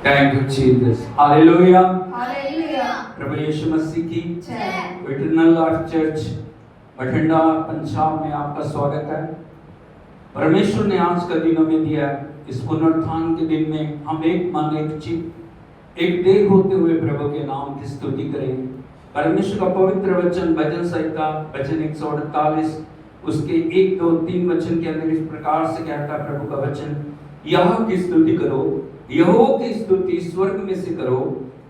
Thank you Jesus, hallelujah. Hallelujah. प्रभु यीशु मसीह की जय। Eternal life church Bathinda Punjab में आपका स्वागत है। परमेश्वर ने आज का दिन हमें दिया है। इस पुनरुत्थान के दिन में हम एक मन एक चित्त एक देह होते हुए प्रभु के नाम की स्तुति करेंगे। परमेश्वर का पवित्र वचन भजन संहिता वचन 148 उसके 1, 2, 3 वचन के अंदर इस प्रकार से कहता है प्रभु का वचन, यहोवा की स्तुति करो, यहोवा की स्तुति स्वर्ग में से करो,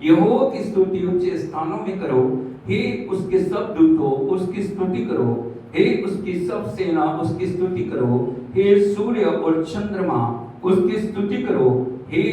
यहोवा की स्तुति उच्च स्थानों में करो, हे उसके सब दूतों उसकी स्तुति करो, हे उसकी सब सेना उसकी स्तुति करो, हे सूर्य और चंद्रमा उसकी स्तुति करो, हे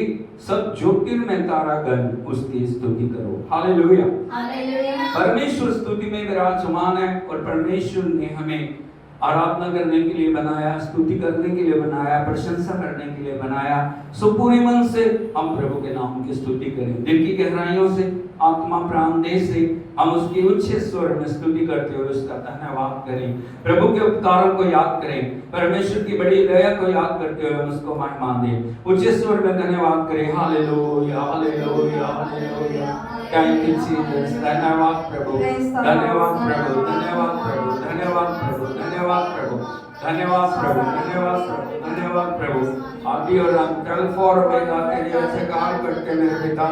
सब ज्योतिर्मय तारागण उसकी स्तुति करो। हालेलुया। हालेलुया। परमेश्वर स्तुति में विराजमान है और परमेश्वर ने हमें आराधना करने के लिए बनाया, स्तुति करने के लिए बनाया, प्रशंसा करने के लिए बनाया। सो पूरे मन से हम प्रभु के नाम की स्तुति करें, दिल की गहराइयों से, आत्मा प्राण देह से हम उसकी उच्च स्वर में स्तुति करते हुए उसका धन्यवाद करें, प्रभु के उपकारों को याद करें, परमेश्वर की बड़ी दया को याद करते हुए हम उसको महिमा दें, उच्च स्वर में धन्यवाद करें। Hallelujah, hallelujah, hallelujah. Thank you Jesus. धन्यवाद प्रभु, धन्यवाद प्रभु, धन्यवाद प्रभु, धन्यवाद प्रभु, धन्यवाद प्रभु, धन्यवाद प्रभु, धन्यवाद प्रभु, धन्यवाद प्रभु। आदि और अंत अल्फा और ओमेगा तेरे जैसे कार्य करते मेरे पिता।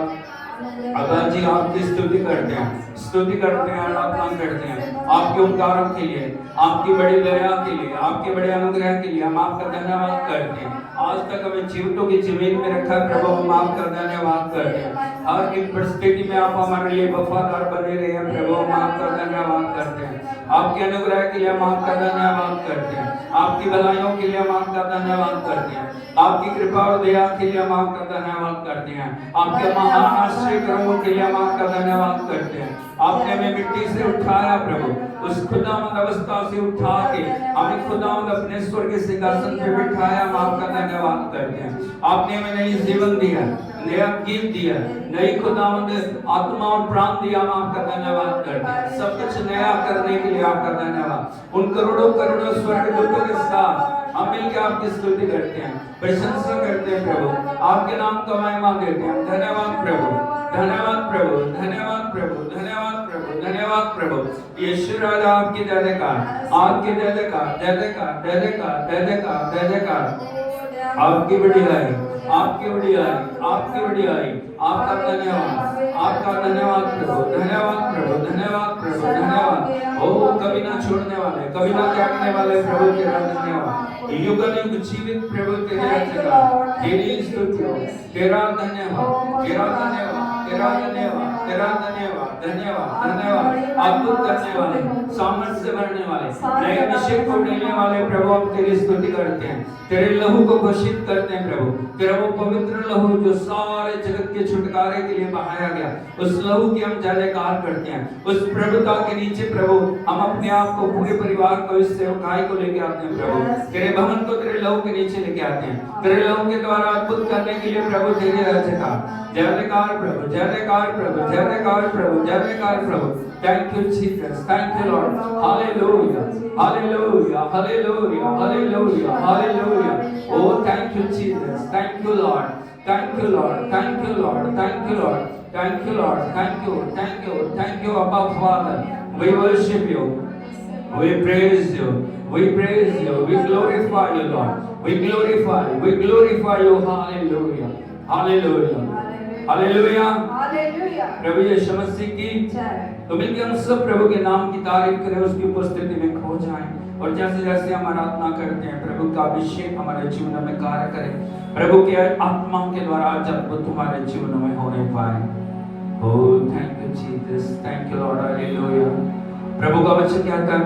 अल्लाह जी आपकी स्तुति करते हैं, स्तुति करते हैं, आराधना करते हैं आपके उपकारों के लिए, आपकी बड़ी दया के लिए, आपके बड़े अनुग्रह के लिए हम आपका धन्यवाद करते हैं। आज तक हमें जीवितों की जमीन में रखा है प्रभु, हम आपका धन्यवाद करते हैं। हर एक परिस्थिति में आप हमारे लिए वफादार बने रहे हैं प्रभु, हम आपका धन्यवाद करते हैं। आपके अनुग्रह के लिए हम आपका धन्यवाद करते हैं, आपकी भलाइयों के लिए हम आपका धन्यवाद करते हैं, आपकी कृपा और दया के लिए हम आपका धन्यवाद करते हैं, आपके महान आश्चर्य कर्मों के लिए हम आपका धन्यवाद करते हैं। आपने हमें मिट्टी से उठाया प्रभु, उस खुदावंद अवस्था से उठा के हमें खुदावंद अपने स्वर्ग सिंहासन पे बिठाया, हम आपका धन्यवाद करते हैं। आपने हमें नई जीवन दिया, नया गीत दिया, नई खुदावंद आत्मा और प्राण दिया, हम आपका धन्यवाद करते हैं। सब कुछ नया करने के लिए आपका धन्यवाद। उन करोड़ों करोड़ों स्वर्गदूतों के साथ हम मिलकर आपकी स्तुति करते हैं, प्रशंसा करते हैं प्रभु, आपके नाम का महिमा देते हैं। धन्यवाद प्रभु, धन्यवाद प्रभु, धन्यवाद प्रभु, धन्यवाद प्रभु, धन्यवाद प्रभु। यीशु राजा आपकी जय जयकार, आपकी जय जयकार, जय जयकार, जय जयकार, जय जयकार, जय जयकार। आपकी बढ़ियाई, आपकी बढ़ियाई, आपकी बढ़ियाई, आपका धन्यवाद, आपका धन्यवाद प्रभु, धन्यवाद प्रभु, धन्यवाद प्रभु, धन्यवाद। ओ कभी ना छोड़ने वाले, कभी ना त्यागने वाले प्रभु तेरा धन्यवाद। युगन युग जीवित प्रभु तेरे जगह, तेरी स्तुति हो, तेरा धन्यवाद, तेरा धन्यवाद, तेरा धन्यवाद, तेरा धन्यवाद, धन्यवाद, धन्यवाद। अद्भुत करने वाले, सामर्थ्य भरने वाले, नए अभिषेक को देने वाले प्रभु हम तेरी स्तुति करते हैं, तेरे लहू को घोषित करते हैं प्रभु, तेरा वो पवित्र लहू जो सारे जगत के छुटकारे के लिए बहाया गया, उस लहू की हम जय जयकार करते हैं। उस प्रभुता के नीचे प्रभु हम अपने आप को, पूरे परिवार को, इस सेवकाई को लेके आते हैं प्रभु, तेरे भवन को तेरे लहू के नीचे लेके आते हैं, तेरे लहू के द्वारा अद्भुत करने के लिए प्रभु तेरी जय जयकार, जय जयकार प्रभु, जय जयकार प्रभु, जय जयकार प्रभु, जय जयकार प्रभु। Thank you Jesus, thank you Lord, hallelujah, hallelujah, hallelujah, hallelujah, hallelujah. Oh thank you Jesus, thank you Lord, thank you Lord, thank you Lord, thank you Lord, thank you Lord, thank you, thank you, thank you Abba Father. We worship you, we praise you, we praise you, we glorify you Lord, we glorify you, hallelujah, hallelujah, hallelujah, hallelujah. प्रभु यीशु मसीह की जय। तो मिलकर हम सब प्रभु के नाम की तारीफ करें, उसकी उपस्थिति में खो जाएं और जैसे जैसे हम आराधना करते हैं प्रभु का अभिषेक हमारे जीवन में कार्य करे, प्रभु के आत्मा के द्वारा अद्भुत हमारे जीवन में होने पाए। Oh thank you Jesus, thank you lord, hallelujah. प्रभु का वचन कहता है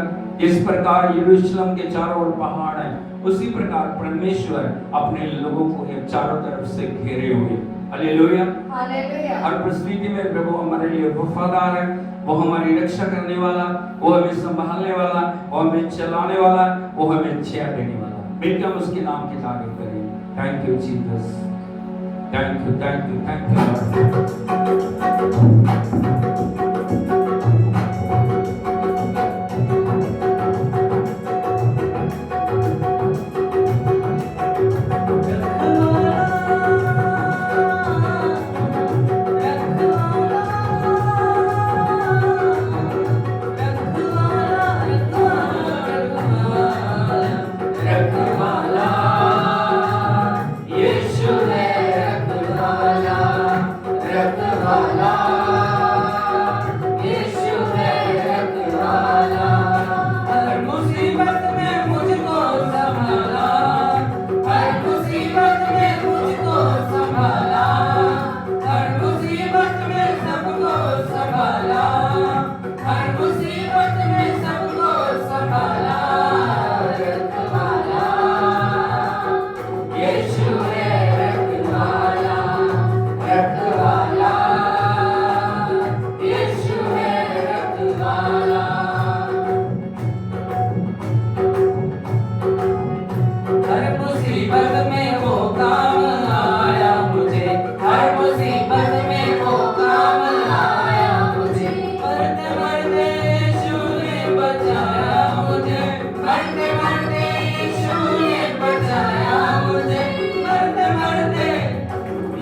इस प्रकार यरूशलेम के चारों ओर पहाड़ है, उसी प्रकार परमेश्वर अपने लोगों को चारों तरफ से घेरे हुए। Hallelujah, hallelujah. हर परिस्थिति में प्रभु हमारे लिए वफादार है, वो हमारी रक्षा करने वाला, वो हमें संभालने वाला, वो हमें चलाने वाला, वो हमें जय देने वाला। मिलकर हम उसके नाम की तारीफ करें। Thank you Jesus, thank you, thank you, thank you.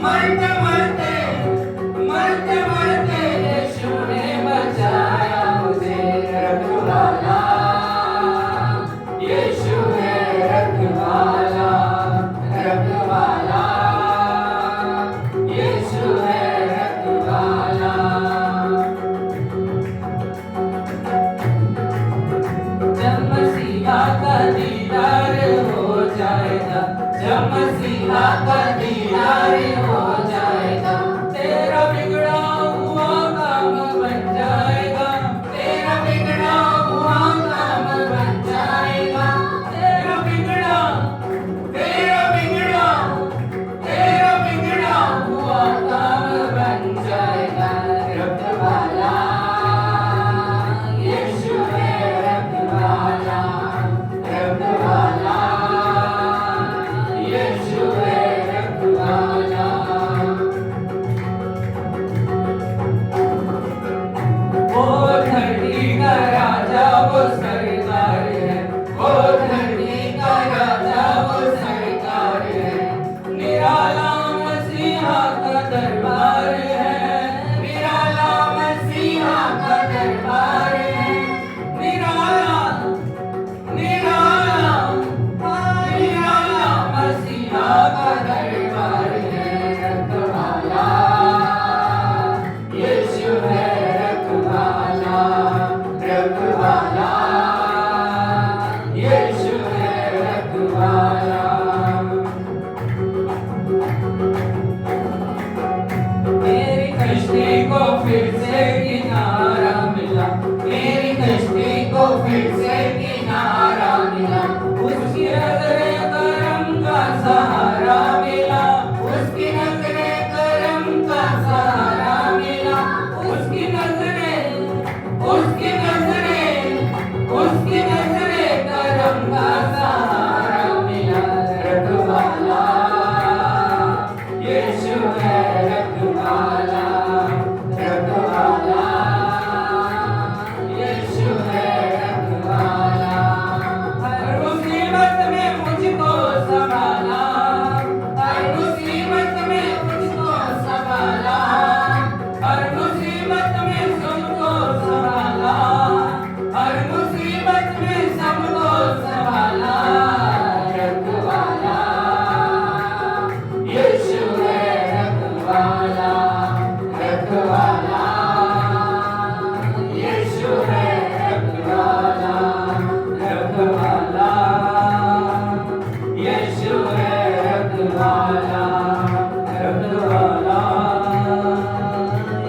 मरते मरते मरते मरते यीशु ने बचाया मुझे रखवाला यीशु है रखवाला रखवाला यीशु है रखवाला जब मसीहा का दीदार हो जाएगा जब मसीहा का दीदार हो जाएगा तेरा बिगड़ा हुआ काम बन जाएगा तेरा बिगड़ा हुआ काम बन जाएगा तेरा बिगड़ा तेरा बिगड़ा तेरा बिगड़ा हुआ काम बन जाएगा रखवाला यीशु है रखवाला रखवाला यीशु है रखवाला वो धरती का राजा वो सरकार है वो धरती का राजा वो सरकार है निराला मसीहा का दरबार है निराला मसीहा का दरबार है निराला निराला निराला मसीहा का दरबार है रखवाला यीशु है रखवाला रखवाला यीशु है रखवाला मेरी कश्ती को फिर से किनारा मिला मेरी कश्ती को फिर से किनारा मिला उसकी नजरे करम का सहारा मिला उसकी नजरे करम का सहारा मिला उसकी नजरे उसकी नजरे उसकी नजरे करम का सहारा मिला रखवाला यीशु है रखवाला रखवाला यीशु है रखवाला हर मुसीबत में मुझको संभाला हर मुसीबत में मुझको संभाला हर मुसीबत में सबको संभाला हर मुसीबत में सबको संभाला रखवाला यीशु है रखवाला रखवाला यीशु है रखवाला रखवाला यीशु है रखवाला रखवाला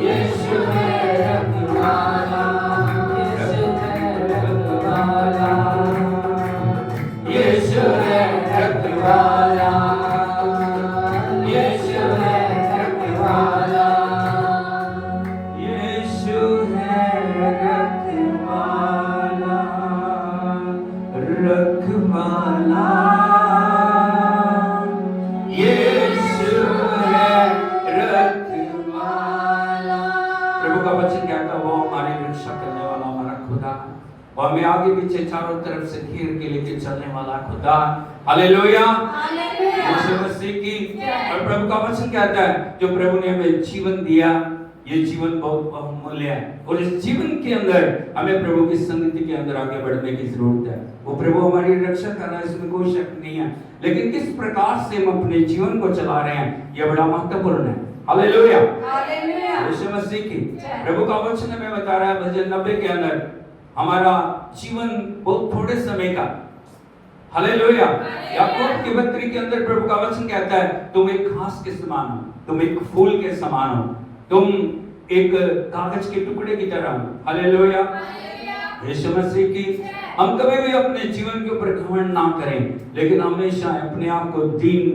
यीशु है रखवाला यीशु है रखवाला यीशु है रखवाला यीशु है रखवाला रखवाला यीशु है रखवाला प्रभु का वचन कहता है वो हमारी रक्षा करने वाला हमारा खुदा वो हमें आगे पीछे चारों तरफ से घेर के लेके चलने वाला खुदा हालेलुया यीशु मसीह की और प्रभु का वचन कहता है जो प्रभु ने हमें जीवन दिया ये जीवन बहुत बहुमूल्य है और इस जीवन के अंदर हमें प्रभु की संगति के अंदर आगे बढ़ने की जरूरत है वो प्रभु हमारी रक्षा कर रहा है इसमें कोई शक नहीं है लेकिन किस प्रकार से हम अपने जीवन को चला रहे हैं ये बड़ा महत्वपूर्ण है हालेलुया यीशु मसीह की प्रभु का वचन हमें बता रहा है भजन 90 के अंदर हमारा जीवन बहुत थोड़े समय का हालेलुया याकूब की पत्री के अंदर प्रभु का वचन कहता है तुम एक घास के समान हो तुम एक फूल के समान हो तुम एक कागज के टुकड़े की तरह हो हालेलुया यीशु मसीह की हम कभी भी अपने जीवन के ऊपर घमंड ना करें लेकिन हमेशा अपने आप को दीन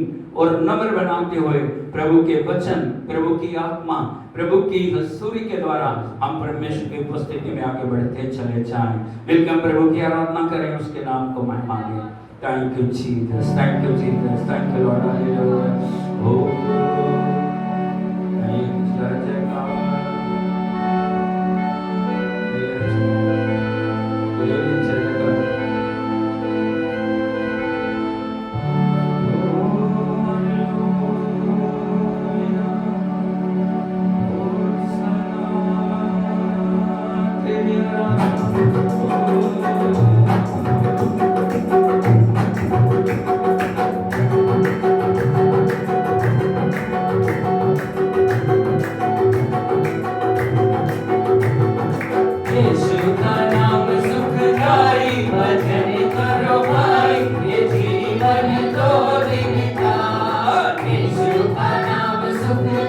और नम्र बनाते हुए प्रभु के वचन प्रभु की आत्मा प्रभु की हसूरी के द्वारा हम परमेश्वर की उपस्थिति में आगे बढ़ते चले जाएं मिलकर हम प्रभु की आराधना करें उसके नाम को महिमा दें thank you Jesus thank you lord hallelujah oh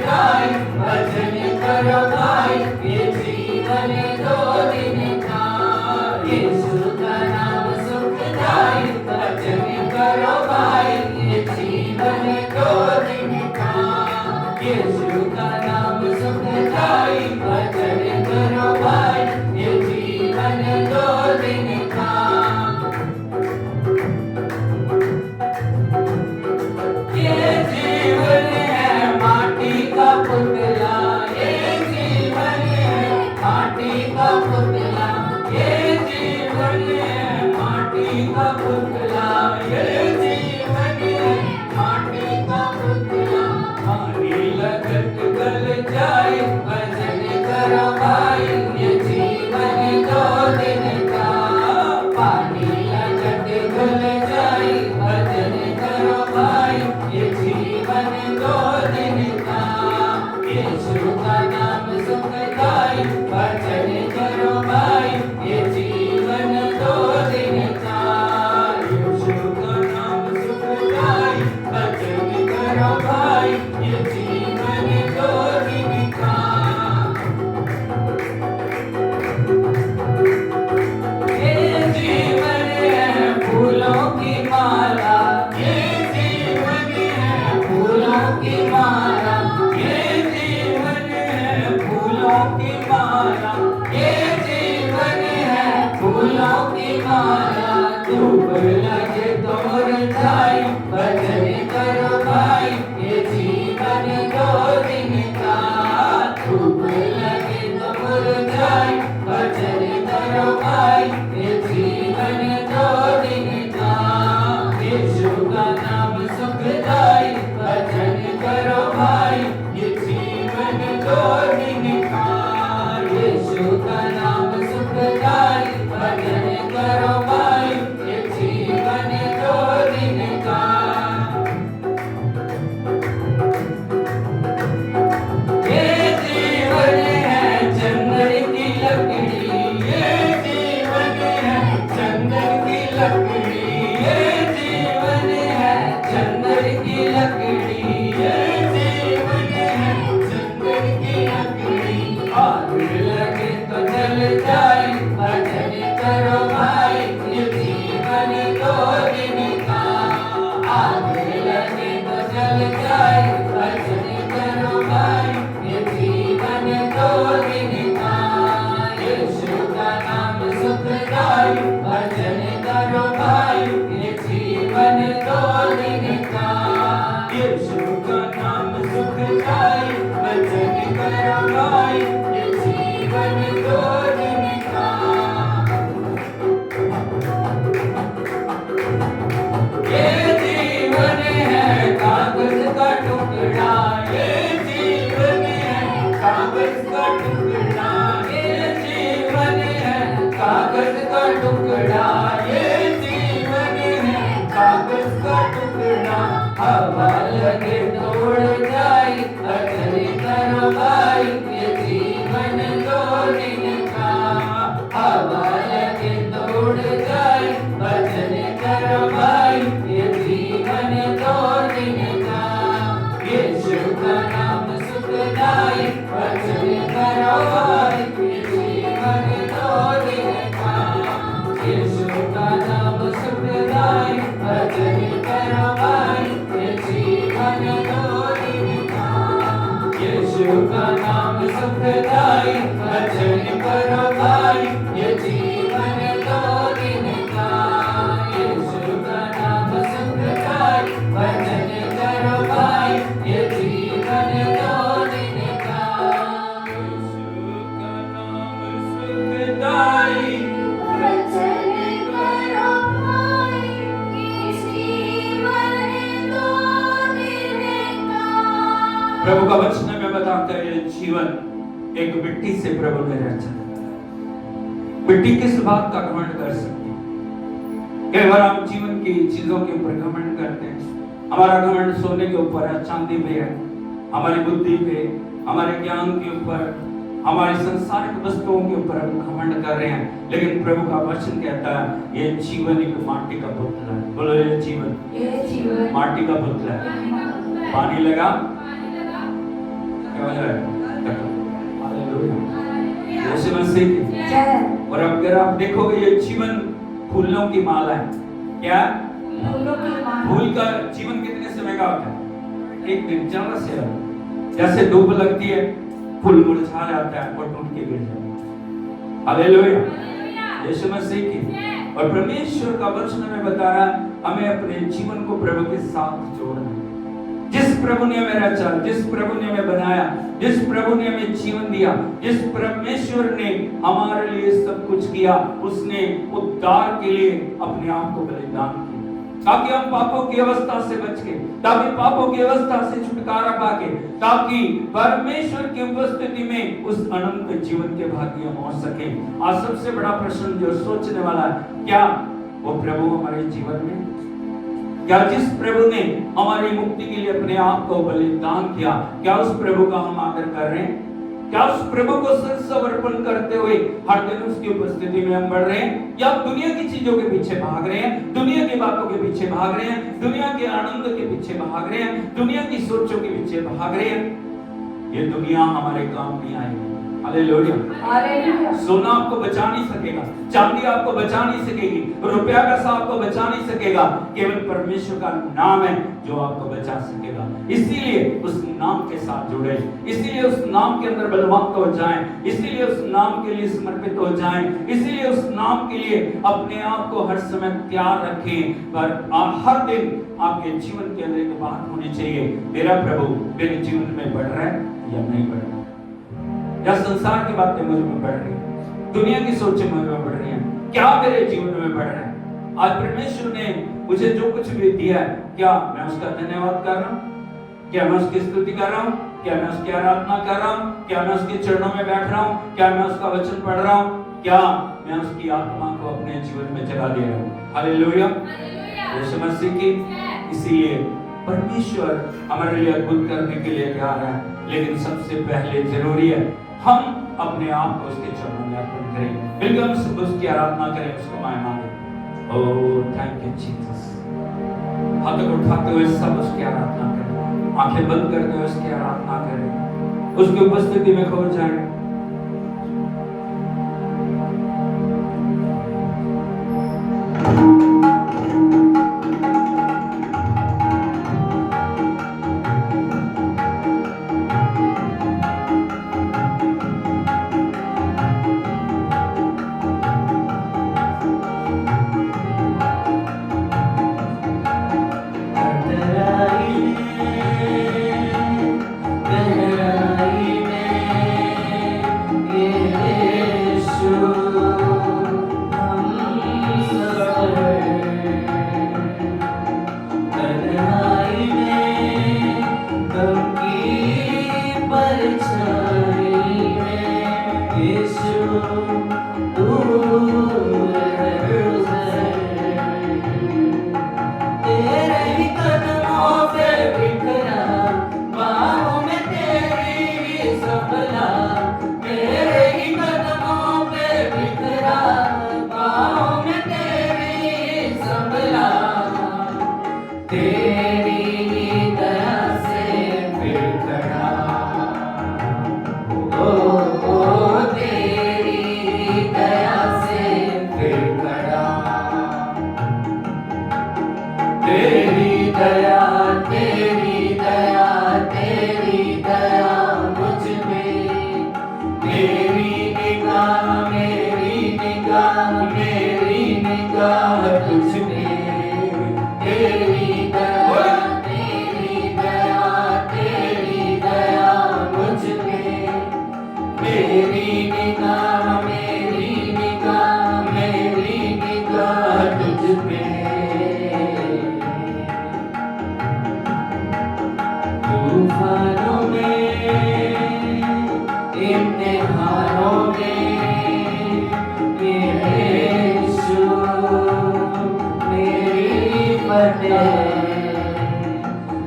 जाए, भजन करो भाई, ये जीवन दो दिन का। यीशु का नाम सुखदाई, भजन करो भाई, ये जीवन दो दिन का। यीशु का नाम सुखदाई, भजन करो भाई, ये जीवन दो दिन का। ये जीवन है माटी का पुतला, ये जीवन है माटी का पुतला, ये जीवन है माटी का पुतला, ये जीवन है माटी का पुतला। पानी लगत गल जाए, भजन करो भाई, ये जीवन दो दिन का। पानी लगत गल जाए, भजन करो भाई, ये जीवन दो दिन का। यीशु का नाम सुखदाई, भजन करो भाई, ये जीवन दो दिन का। यीशु का नाम सुखदाई, भजन करो भाई, ये जीवन दो दिन का। ये जीवन है फूलों की माला, ये जीवन है फूलों की माला, ये जीवन है फूलों की माला, ये जीवन है फूलों की माला। धूप लगे तो मुरझाए, भजन करो भाई, ये जीवन दो दिन का। धूप लगे तो मुरझाए, भजन करो भाई, ये जीवन दो दिन का। यीशु का नाम सुखदाई, भजन करो भाई, ये जीवन दो दिन का। यीशु का नाम सुखदाई, भजन करो भाई, ये जीवन दो दिन का। ये जीवन है चंदन की लकड़ी, ये जीवन है चंदन की लकड़ी, ये जीवन है चंदन की लकड़ी, ये जीवन है चंदन की लकड़ी। आग लगे तो जल जाए, भजन करो भाई, ये जीवन दो दिन का। आग लगे तो जल जाए, भजन करो भाई, ये जीवन दो दिन का। यीशु का नाम सुखदाई, भजन करो भाई, ये जीवन दो दिन का। यीशु का नाम सुखदाई, भजन करो भाई, ये जीवन दो दिन का। ये जीवन है कागज का टुकड़ा, ये जीवन है कागज का टुकड़ा, ये जीवन है कागज का टुकड़ा, ये जीवन है कागज का टुकड़ा। हवा लगे तो उड़ जाए, भजन करो भाई, ये जीवन दो दिन का। हवा लगे तो उड़ जाए, भजन करो भाई, ये जीवन दो दिन का। यीशु का नाम सुखदाई, भजन करो भाई, ये जीवन दो दिन का। यीशु का नाम सुखदाई, भजन करो भाई, ये जीवन दो दिन का। यीशु का नाम सुखदाई, भजन करो भाई, ये जीवन दो दिन का। यीशु का नाम सुखदाई, भजन करो भाई, ये जीवन दो दिन का। यीशु का नाम सुखदाई, भजन करो भाई, ये जीवन दो दिन का। प्रभु का वचन में बताता है ये जीवन एक मिट्टी से प्रभु ने रचा। मिट्टी किस बात का घमंड कर सकती है? कई बार हम जीवन की चीजों के ऊपर घमंड करते हैं। हमारा घमंड सोने के ऊपर है, चांदी पे है, हमारी बुद्धि पे, हमारे ज्ञान के ऊपर, हमारी संसारिक वस्तुओं के ऊपर हम घमंड कर रहे हैं। लेकिन प्रभु का वचन कहता है ये जीवन एक माटी का पुतला है। बोलो ये जीवन माटी माटी का पुतला है। पानी लगा क्या हो जाए हालेलुया यीशु मसीह की जय और अगर आप देखोगे ये जीवन फूलों की माला है क्या फूलों की माला फूल का जीवन कितने समय का होता है एक दिन जरा से जैसे धूप लगती है फूल मुरझा जाता है और टूट के गिर जाता है हालेलुया यीशु मसीह की और परमेश्वर का वचन हमें बता रहा है हमें अपने जीवन को प्रभु के साथ जोड़ना है जिस प्रभु ने हमें रचा जिस प्रभु ने हमें बनाया जिस प्रभु ने हमें जीवन दिया जिस परमेश्वर ने हमारे लिए सब कुछ किया उसने उद्धार के लिए अपने आप को बलिदान किया ताकि हम पापों की अवस्था से बच के ताकि पापों की अवस्था से छुटकारा पाके ताकि परमेश्वर की उपस्थिति में उस अनंत जीवन के भागी हम हो सके आज सबसे बड़ा प्रश्न जो सोचने वाला है क्या वो प्रभु हमारे जीवन में क्या जिस प्रभु ने हमारी मुक्ति के लिए अपने आप को बलिदान किया क्या उस प्रभु का हम आदर कर रहे हैं क्या उस प्रभु को समर्पण करते हुए हर दिन उसकी उपस्थिति में हम बढ़ रहे हैं या दुनिया की चीजों के पीछे भाग रहे हैं दुनिया की बातों के पीछे भाग रहे हैं दुनिया के आनंद के पीछे भाग रहे हैं दुनिया की सोचों के पीछे भाग रहे हैं ये दुनिया हमारे काम नहीं आएगी हालेलुया हालेलुया सोना आपको बचा नहीं सकेगा चांदी आपको बचा नहीं सकेगी रुपया पैसा आपको बचा नहीं सकेगा केवल परमेश्वर का नाम है जो आपको बचा सकेगा इसीलिए उस नाम के साथ जुड़े इसीलिए उस नाम के अंदर बलवंत हो जाएं इसीलिए उस नाम के लिए समर्पित हो जाएं इसीलिए उस नाम के लिए अपने आप को हर समय तैयार रखें पर हर दिन आपके जीवन के अंदर एक बात होनी चाहिए मेरा प्रभु मेरे जीवन में बढ़ रहा है या नहीं बढ़ रहा या संसार की बातें मुझ में बढ़ रही हैं दुनिया की सोचें मुझ में बढ़ रही हैं क्या मेरे जीवन में बढ़ रहा है आज परमेश्वर ने मुझे जो कुछ भी दिया है क्या मैं उसका धन्यवाद कर रहा हूँ क्या मैं उसकी स्तुति कर रहा हूँ क्या मैं उसकी आराधना कर रहा हूँ क्या मैं उसके चरणों में बैठ रहा हूँ क्या मैं उसका वचन पढ़ रहा हूँ क्या मैं उसकी आत्मा को अपने जीवन में जगा दे रहा हूँ हालेलुया यीशु मसीह की इसीलिए परमेश्वर हमारे लिए अद्भुत करने के लिए तैयार है लेकिन सबसे पहले जरूरी है हम अपने आप को उसके चरणों में अर्पण करें बिल्कुल हम उसकी आराधना करें उसको महिमा दें ओह थैंक यू जीसस हाथ उठाते हुए सब उसकी आराधना करें आंखें बंद करते हुए उसकी आराधना करें उसकी उपस्थिति में खो जाएं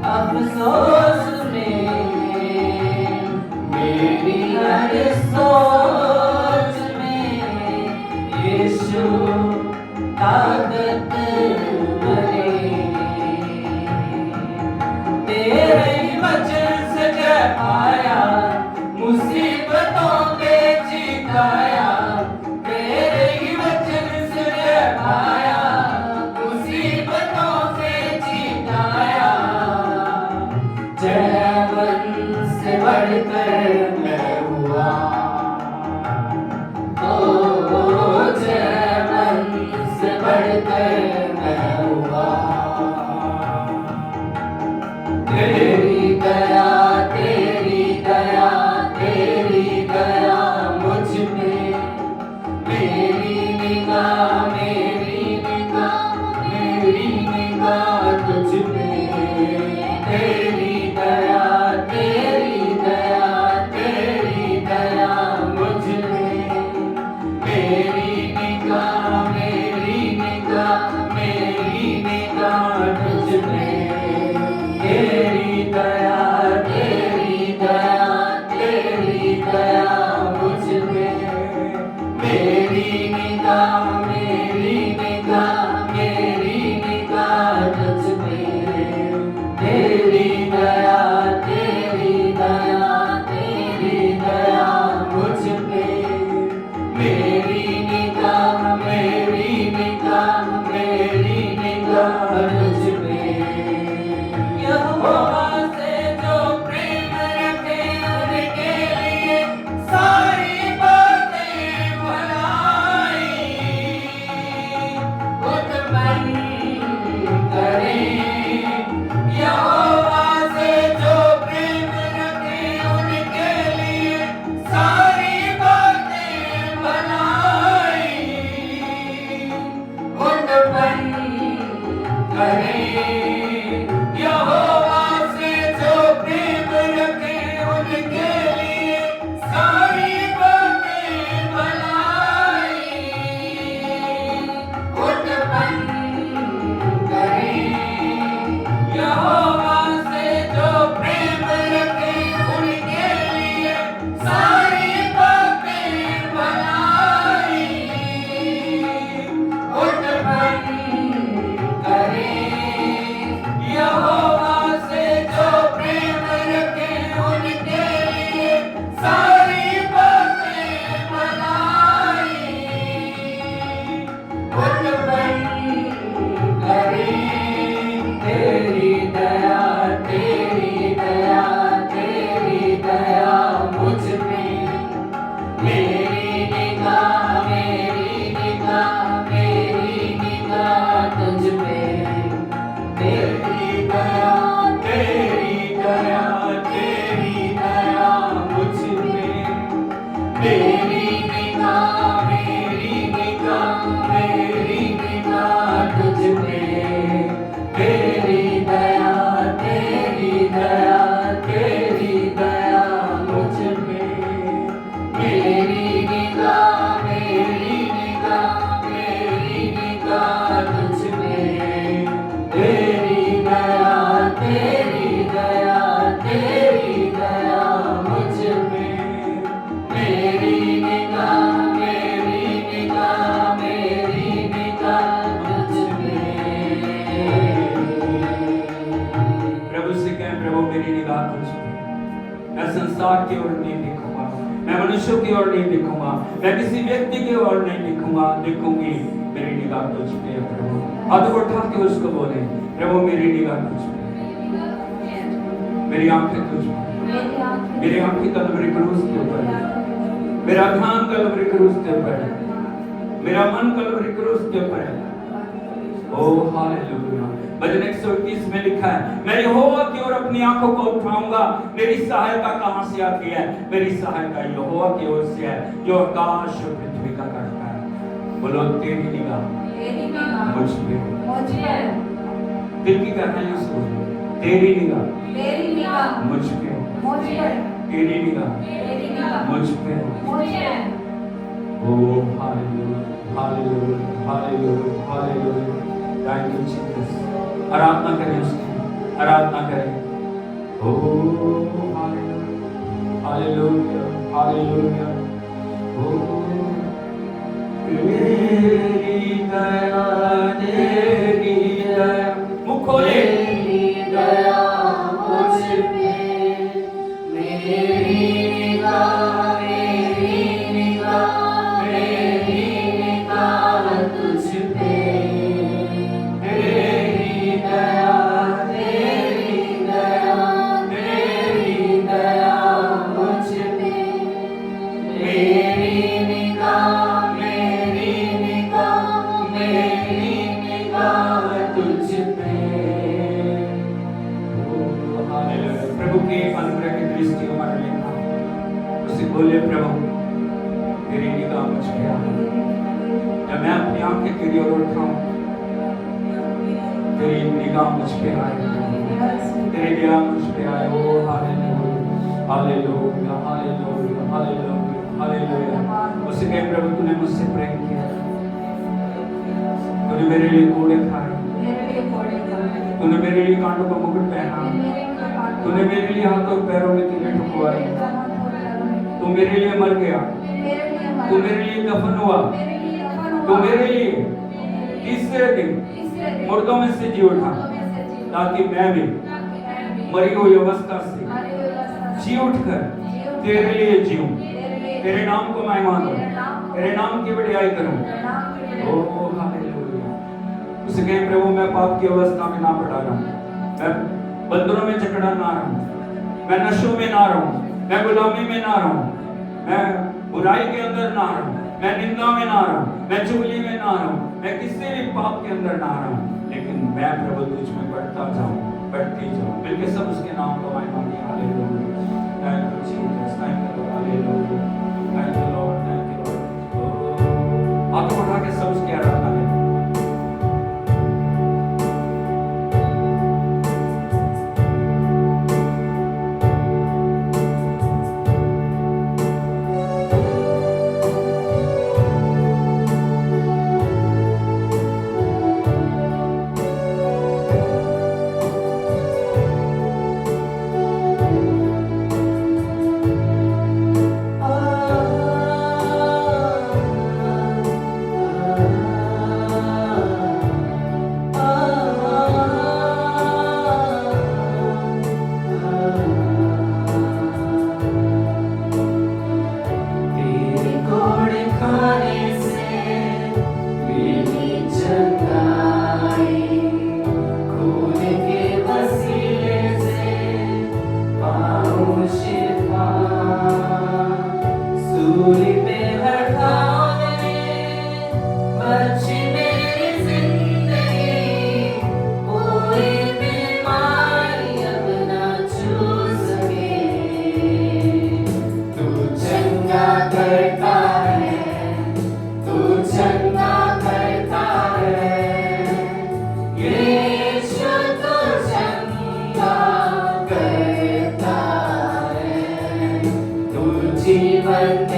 अफसोस में मेरी हर सोच में यीशु ताकत भरे तेरे ही वचन से जय पाया बढ़कर मैं हुआ, मन से बढ़कर मैं हुआ। तेरी दया तेरी दया तेरी दया मुझ पे, मेरी निगाह तुझ पे। तेरी दया तेरी दया तेरी दया मुझ पे, मेरी निगाह तुझ पे। तेरी दया तेरी दया तेरी दया मुझ पे, मेरी निगाह तुझ पे। तेरी दया तेरी दया तेरी दया मुझ पे, मेरी निगाह तुझ पे। यहोवा से जो प्रेम रखे उनके लिए सारी बातें भलाई उत्पन्न करें। यहोवा से जो प्रेम रखे उनके लिए सारी बातें भलाई उत्पन्न करें। यहोवा से जो प्रेम रखे उनके लिए सारी बातें भलाई उत्पन्न करें। यहोवा से जो प्रेम रखे उनके लिए सारी बातें भलाई उत्पन्न करें। यहोवा से जो प्रेम रखे उनके लिए सारी बातें भलाई उत्पन्न करें। तेरी दया तेरी दया तेरी दया मुझ पे, मेरी निगाह तुझ पे। तेरी दया तेरी दया तेरी दया मुझ पे, मेरी निगाह तुझ पे। तेरी दया तेरी दया तेरी दया मुझ पे, मेरी निगाह तुझ पे। तेरी दया तेरी दया तेरी दया मुझ पे, मेरी निगाह तुझ पे। प्रभु से कहें, प्रभु मेरी निगाह तुझ पे। मैं संसार की ओर नहीं देखूंगा, मैं मनुष्यों की ओर नहीं देखूंगा, मैं किसी व्यक्ति की ओर नहीं देखूंगी। मेरी निगाह तुझ पे है प्रभु। हाथ उठा के उसको बोले, प्रभु मेरी निगाह तुझ पे, मेरी आंखें तुझ पे, मेरी आंखें कलवरी क्रूस के ऊपर, मेरा ध्यान कलवरी क्रूस के ऊपर है, मेरा मन कलवरी क्रूस के ऊपर है। Oh hallelujah. भजन 121 में लिखा है, मैं यहोवा की ओर अपनी आंखों को उठाऊंगा, मेरी सहायता कहां से आती है? मेरी सहायता यहोवा की ओर से है, जो आकाश और पृथ्वी का करता है। बोलो तेरी निगाह मुझ पे, दिल की कहना है उसको, तेरी निगाह मुझ पे, तेरी निगाह मुझ पे। Oh hallelujah hallelujah hallelujah hallelujah. Thank you Jesus. आराधना करें उसकी, आराधना करें। Oh hallelujah hallelujah hallelujah. Oh तेरी दया तेरी दया, मुख खोले। तेरी दया मुझ पे, मेरी निगाह तुझ पे। तेरी दया तेरी दया तेरी दया मुझ मर लेना। उसे बोले प्रभु तेरी निगाह मुझ पे आ, जब मैं अपनी आंखें तेरी ओर उठाऊं तेरी निगाह मुझ पे आए, तेरी निगाह मुझ पे आए। Oh hallelujah hallelujah hallelujah hallelujah hallelujah. उसे कहे प्रभु तूने मुझसे प्रेम किया, तूने मेरे लिए कोड़े खाए, तूने मेरे लिए कांटों का मुकुट पहना, तूने मेरे लिए हाथों पैरों में कीड़े ठुकवाए, तू मेरे लिए मर गया, तू मेरे लिए दफन हुआ, तू मेरे लिए तीसरे दिन मुर्दों में से जी उठा, ताकि मैं भी मरी हुई अवस्था से जी उठकर तेरे लिए जीऊं, तेरे नाम को मैं मानूं, तेरे नाम की बड़ाई करूं। ओ हालेलुया। उसे कहे प्रभु मैं पाप की अवस्था में ना पड़ा रहूं, मैं बंदरों में जकड़ा ना रहूं, मैं नशों में ना रहूं, मैं गुलामी में ना रहूं, मैं बुराई के अंदर ना रहूं, मैं निंदा में ना रहूं, मैं चुगली में ना रहूं, मैं किसी भी पाप के अंदर ना रहूं, लेकिन मैं प्रभु तुझ में बढ़ता जाऊं, बढ़ती जाऊं। मिलके सब उसके नाम को महिमा दें। Hallelujah. Thank you Jesus, thank you lord, hallelujah, thank you Lord, thank you Lord. हाथ उठा के सब उसकी आराधना करें। जीवन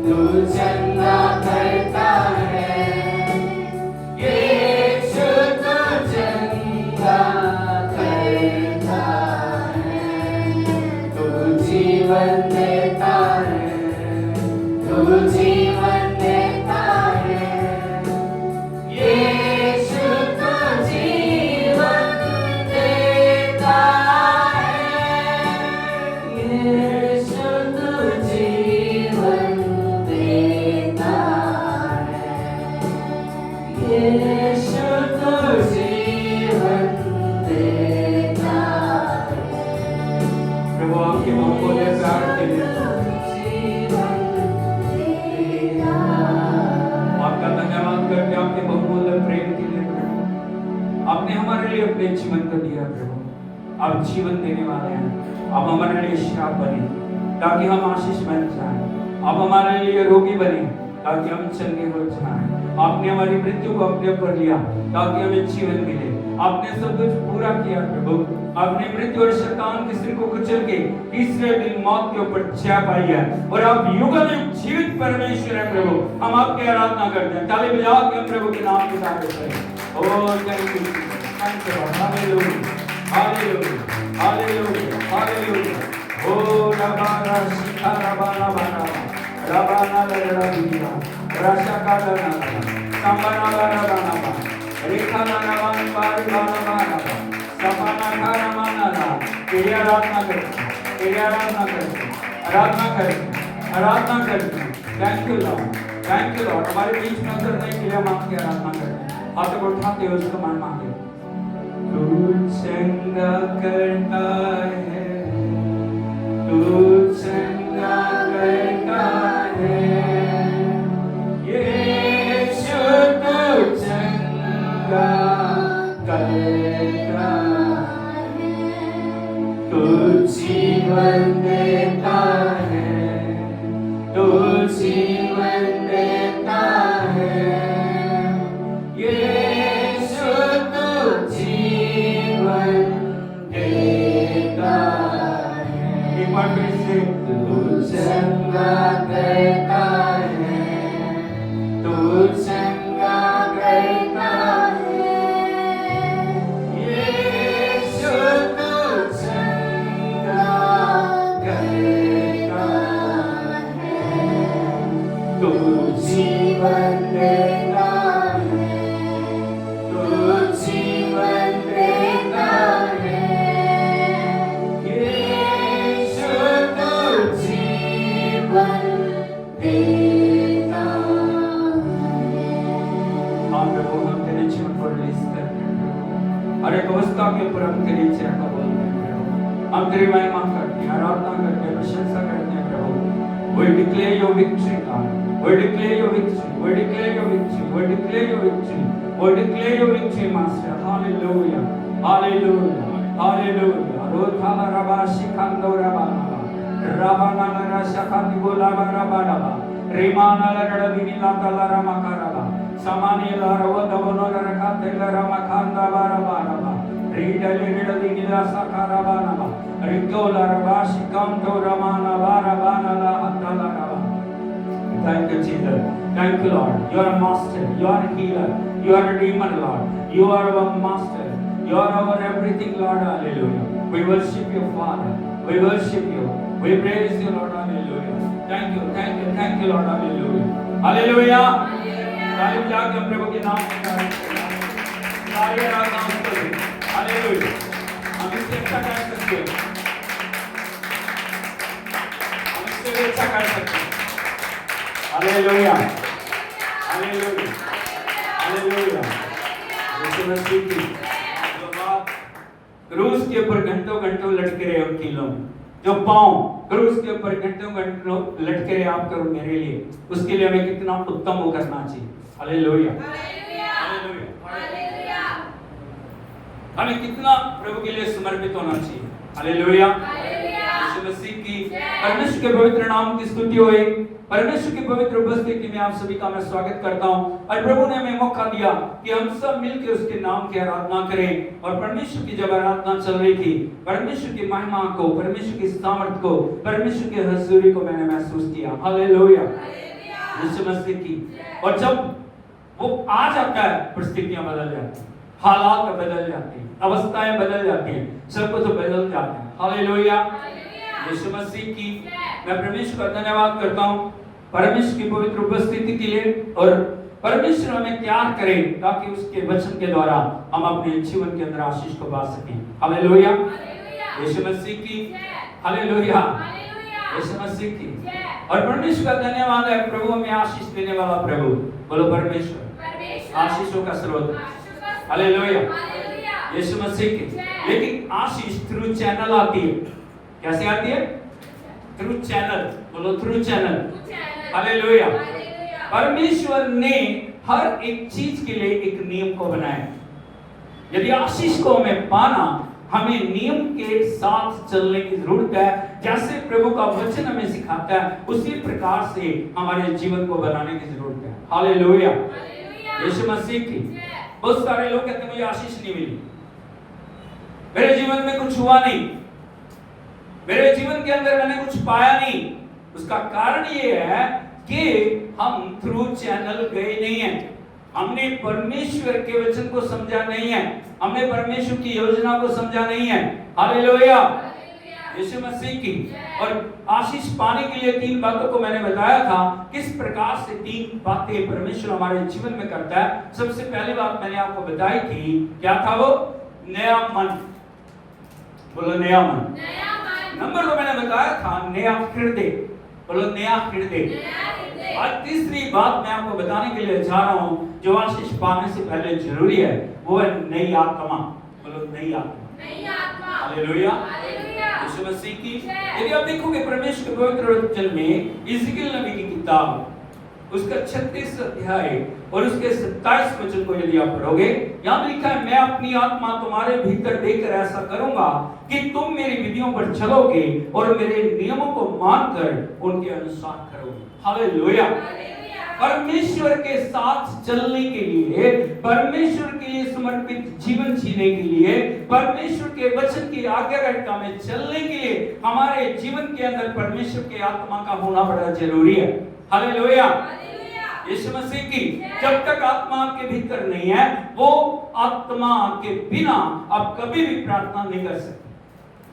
तू चंगा करता है, यीशु तू चंगा करता है, तू जीवन देता है, तू जीवन देता है, यीशु तू जीवन देता है, यीशु तू जीवन देता है, यीशु तू जीवन देता है, प्रभु आपके बहुमूल्य प्यार के लिए जीवन देता है। आपका धन्यवाद करते हैं, आपके बहुमूल्य प्रेम के लिए प्रभु। आपने हमारे लिए अपने जीवन को दिया प्रभु। आप जीवन देने वाले हैं। आप हमारे लिए श्राप बने ताकि हम आशीष बन जाएं। आप हमारे लिए रोगी बने ताकि हम चंगे हो जाएं। आपने हमारी मृत्यु को अपने ऊपर लिया ताकि हमें जीवन मिले। आपने सब कुछ पूरा किया प्रभु। आपने मृत्यु और शैतान के सिर को कुचल के तीसरे दिन मौत के ऊपर जय पाई है और आप युगानुयुग जीवित परमेश्वर हैं प्रभु। हम आपकी आराधना करते हैं। ताली बजा के हम प्रभु के नाम की तारीफ करें। Oh thank you, thank you, hallelujah, hallelujah, hallelujah, hallelujah. Oh रबारा शिखा रबाना बाना रबाना लड़ा दिया राशा का लड़ा संबना लड़ा बाना रेखा लड़ा बान पारी बाना बाना सपना खाना माना ना तेरी आराधना करते, तेरी आराधना करते, आराधना करते, आराधना करते। Thank you Lord, thank you Lord. हमारे बीच में उतरने के लिए हम आपकी आराधना करते हैं। हाथों को उठाते हुए उसको मान मांगे। तू चंगा करता है, तू चंगा करता है, यीशु तू चंगा करता है, तू जीवन देता है, तू जीवन देता है, यीशु तू जीवन देता है, एक बार फिर से तू चंगा करता है, तू चंगा करता है, यीशु तू चंगा करता है, तू जीवन देता है, तू जीवन देता है, यीशु तू जीवन देता है। हाँ प्रभु, हम तेरे जीवन को रिलीज करते हैं प्रभु। हर एक अवस्था के ऊपर हम तेरी इच्छा का बोलते हैं प्रभु। हम तेरी महिमा करते हैं, आराधना करते हैं, प्रशंसा करते हैं प्रभु। We declare your victory, God. We declare your victory. We declare your victory. We declare your victory. We declare your victory, Master. Hallelujah. Hallelujah. Hallelujah. Rothala Rabba Shikando Rabba. Rabana Lara Shakati Golaba Rabba Rabba. Rimana Lara Dinilata Lara Makaraba. Samani Lara Vodavono Lara Katela Ramakanda Baraba Rabba. Rida Lira Dinila Sakaraba Rabba. Rigola Rabba Shikanto Ramana Barabana La Hatala Rabba. Thank you, Jesus. Thank you, Lord. You are a master. You are a healer. You are a redeemer, Lord. You are our master. You are our everything, Lord. Hallelujah. We worship you, Father. We worship you. We praise you, Lord. Hallelujah. Thank you, thank you, thank you, Lord. Hallelujah. Hallelujah. तारीफ जाके प्रभु के नाम में सारी आराधना उसको दे। Hallelujah. हम इससे अच्छा कर सकते हैं। हम इससे भी अच्छा कर सकते हैं। Hallelujah. Hallelujah. Hallelujah. Yeshu Masih की जो बात क्रूस के ऊपर घंटों घंटों लटके रहे उनकी लोग, जो पांव क्रूस के ऊपर घंटों घंटों लटके रहे आप करो मेरे लिए, उसके लिए हमें कितना उत्तम वो करना चाहिए। हालेलुया। हालेलुया। हालेलुया। हमें कितना प्रभु के लिए समर्पित होना चाहिए। हालेलुया। यीशु मसीह की परमेश्वर के पवित्र नाम की स्तुति होए। परमेश्वर की पवित्र उपस्थिति में आप सभी का मैं स्वागत करता हूं और प्रभु ने हमें मौका दिया कि हम सब मिलकर उसके नाम की आराधना करें। और परमेश्वर की जब आराधना चल रही थी, परमेश्वर की महिमा को, परमेश्वर की सामर्थ को, परमेश्वर की हजूरी को मैंने महसूस किया। हालेलुया। यीशु मसीह की। और जब वो आ जाता है परिस्थितियां बदल जाती हैं, हालात बदल जाते हैं, अवस्थाएं बदल जाती हैं, सब कुछ बदल जाते हैं। हालेलुया, यीशु मसीह की। मैं परमेश्वर का धन्यवाद करता हूँ परमेश्वर की पवित्र उपस्थिति के लिए, और परमेश्वर हमें तैयार करे ताकि उसके वचन के द्वारा हम अपने जीवन के अंदर आशीष को पा सकें। हालेलुया, यीशु मसीह की। हालेलुया, यीशु मसीह की। और परमेश्वर का धन्यवाद है, प्रभु हमें आशीष देने वाला प्रभु। बोलो परमेश्वर आशीषों का स्रोत। हालेलुया, यीशु मसीह की। लेकिन आशीष थ्रू चैनल आती है। कैसे आती है? Through channel. बोलो थ्रू चैनल। हालेलुया। परमेश्वर ने हर एक चीज के लिए एक नियम को बनाया। यदि आशीष को हमें पाना, हमें नियम के साथ चलने की जरूरत है। जैसे प्रभु का वचन हमें सिखाता है, उसी प्रकार से हमारे जीवन को बनाने की जरूरत है। हालेलुया, यीशु मसीह की। बहुत सारे लोग कहते हैं मुझे आशीष नहीं मिली, मेरे जीवन में कुछ हुआ नहीं, मेरे जीवन के अंदर मैंने कुछ पाया नहीं। उसका कारण ये है कि हम थ्रू चैनल गए नहीं हैं, हमने परमेश्वर के वचन को समझा नहीं है, हमने परमेश्वर की योजना को समझा नहीं है। हालेलुया, यीशु मसीह की। और आशीष पाने के लिए 3 बातों को मैंने बताया था, किस प्रकार से 3 बातें परमेश्वर हमारे जीवन में करता है। सबसे पहली बात मैंने आपको बताई थी, क्या था वो? नया मन। बोलो नया मन। नंबर 2 मैंने बताया था नया हृदय। बोलो नया हृदय। आज तीसरी बात मैं आपको बताने के लिए जा रहा हूं, जो आशीष पाने से पहले जरूरी है, वो है नई आत्मा। बोलो नई आत्मा। हालेलुया, यीशु मसीह की। यदि आप देखोगे परमेश्वर के पवित्र वचन में इज़ेकियेल नबी की किताब, उसका 36 अध्याय और उसके 27 वचन को यदि आप पढ़ोगे, यहाँ लिखा है, मैं अपनी आत्मा तुम्हारे भीतर देकर ऐसा करूंगा कि तुम मेरी विधियों पर चलोगे और मेरे नियमों को मानकर उनके अनुसार करोगे। हालेलुया। परमेश्वर के साथ चलने के लिए, परमेश्वर के लिए समर्पित जीवन जीने के लिए, परमेश्वर के वचन की आज्ञाकारिता में चलने के लिए हमारे जीवन के अंदर परमेश्वर के आत्मा का होना बड़ा जरूरी है। हालेलुया, यीशु मसीह की। जब तक आत्मा आपके भीतर नहीं है, वो आत्मा के बिना आप कभी भी प्रार्थना नहीं कर सकते।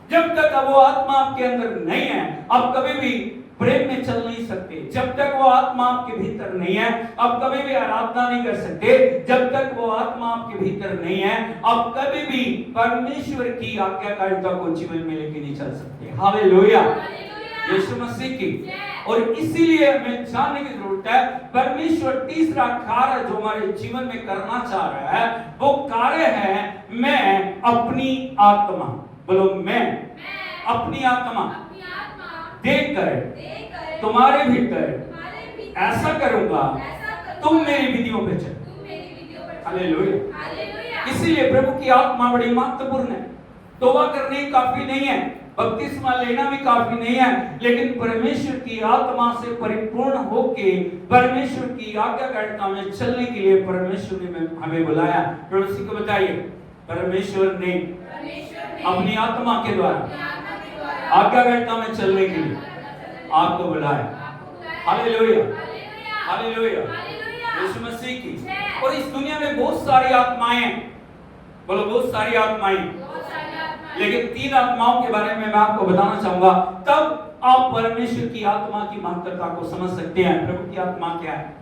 जब तक वो आत्मा आपके अंदर नहीं है, आप कभी भी प्रेम में चल नहीं सकते। जब तक वो आत्मा आपके भीतर नहीं है, आप कभी भी आराधना नहीं कर सकते। जब तक वो आत्मा आपके भीतर नहीं है, आप कभी भी परमेश्वर की आज्ञाकारिता को जीवन में लेके नहीं चल सकते। हालेलुया, यीशु मसीह की। और इसीलिए हमें जानने की जरूरत है, परमेश्वर तीसरा कार्य जो हमारे जीवन में करना चाह रहा है, वो कार्य है मैं अपनी आत्मा। बोलो मैं अपनी आत्मा देकर तुम्हारे भीतर ऐसा करूंगा, तुम मेरी विधियों पे चलो। हालेलुया। इसीलिए प्रभु की आत्मा बड़ी महत्वपूर्ण है। तौबा करने काफी नहीं है, बपतिस्मा लेना भी काफी नहीं है, लेकिन परमेश्वर की आत्मा से परिपूर्ण होके परमेश्वर की आज्ञाकारिता में चलने के लिए परमेश्वर ने हमें बुलाया। प्रभु को बताइए, परमेश्वर ने अपनी आत्मा के द्वारा आज्ञाकारिता में चलने के लिए आपको बुलाया। हालेलुया, हालेलुया, यीशु मसीह की। और इस दुनिया में बहुत सारी आत्माएं, बोलो बहुत सारी आत्माएं, लेकिन 3 आत्माओं के बारे में मैं आपको बताना चाहूंगा, तब आप परमेश्वर की आत्मा की महत्वता को समझ सकते हैं। प्रभु की आत्मा क्या है,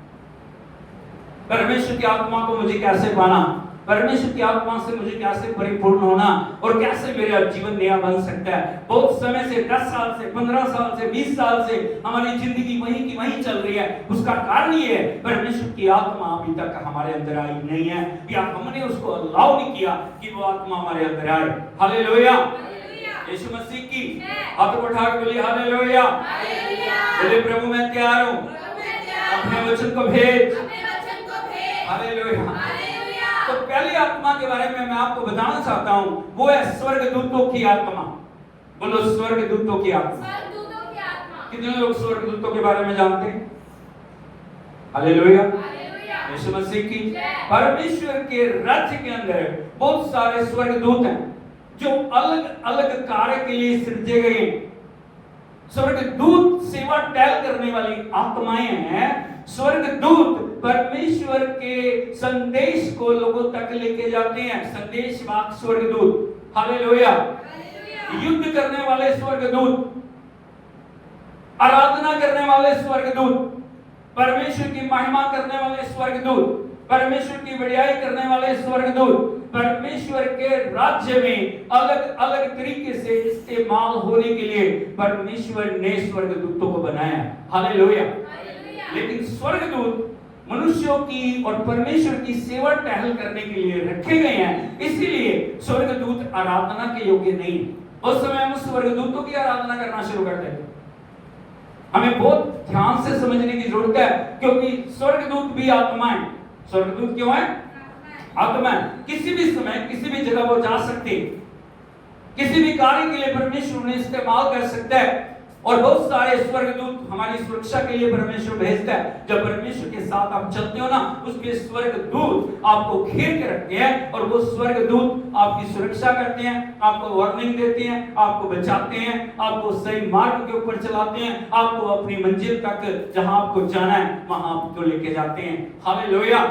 परमेश्वर की आत्मा को मुझे कैसे पाना, परमेश्वर की आत्मा से मुझे कैसे परिपूर्ण होना, और कैसे मेरा जीवन नया बन सकता है। बहुत समय से 10 साल से 15 साल से 20 साल से हमारी जिंदगी वहीं की वहीं चल रही है। उसका कारण ये है, परमेश्वर की आत्मा अभी तक हमारे अंदर आई नहीं है, या हमने उसको अलाउ नहीं किया कि वो आत्मा हमारे अंदर आए। हालेलुया, यीशु मसीह की। हाथ उठा के बोलिए हालेलुया। बोले प्रभु मैं तैयार हूँ, अपने वचन को भेज। हालेलुया। तो पहली आत्मा के बारे में मैं आपको बताना चाहता हूं, वो है स्वर्गदूतों की आत्मा। बोलो स्वर्गदूतों की आत्मा। कितने लोग स्वर्गदूतों के बारे में जानते हैं? हालेलुया, यीशु मसीह की। परमेश्वर के राज्य के अंदर बहुत सारे स्वर्गदूत हैं जो अलग अलग कार्य के लिए सृजे गए हैं। स्वर्गदूत सेवा टहल करने वाली आत्माएं हैं। स्वर्गदूत परमेश्वर के संदेश को लोगों तक लेके जाते हैं। संदेशवाहक स्वर्गदूत, हालेलुया। युद्ध करने वाले स्वर्गदूत, आराधना करने वाले स्वर्गदूत, परमेश्वर की महिमा करने वाले स्वर्गदूत, परमेश्वर की बढ़ाई करने वाले स्वर्गदूत, परमेश्वर के राज्य में अलग अलग तरीके से इस्तेमाल होने के लिए परमेश्वर ने स्वर्गदूतों को बनाया। हालेलुया। लेकिन स्वर्गदूत मनुष्यों की और परमेश्वर की सेवा टहल करने के लिए रखे गए हैं, इसीलिए स्वर्गदूत आराधना के योग्य नहीं। उस समय हम स्वर्गदूतों की आराधना करना शुरू कर देते। हमें बहुत ध्यान से समझने की जरूरत है, क्योंकि स्वर्गदूत भी आत्मा है। स्वर्गदूत क्यों है? आत्मा है। किसी भी समय किसी भी जगह वो जा सकते, किसी भी कार्य के लिए परमेश्वर उन्हें इस्तेमाल कर सकता है। और बहुत सारे स्वर्गदूत हमारी सुरक्षा के लिए परमेश्वर भेजता है। जब परमेश्वर के साथ आप चलते हो ना, उसके स्वर्गदूत आपको घेर के रखते हैं और वो स्वर्गदूत आपकी सुरक्षा करते हैं, आपको वार्निंग देते हैं, आपको बचाते हैं, आपको सही मार्ग के ऊपर चलाते हैं, आपको अपनी मंजिल तक जहां आपको जाना है वहां आपको लेके जाते हैं। हालेलुया।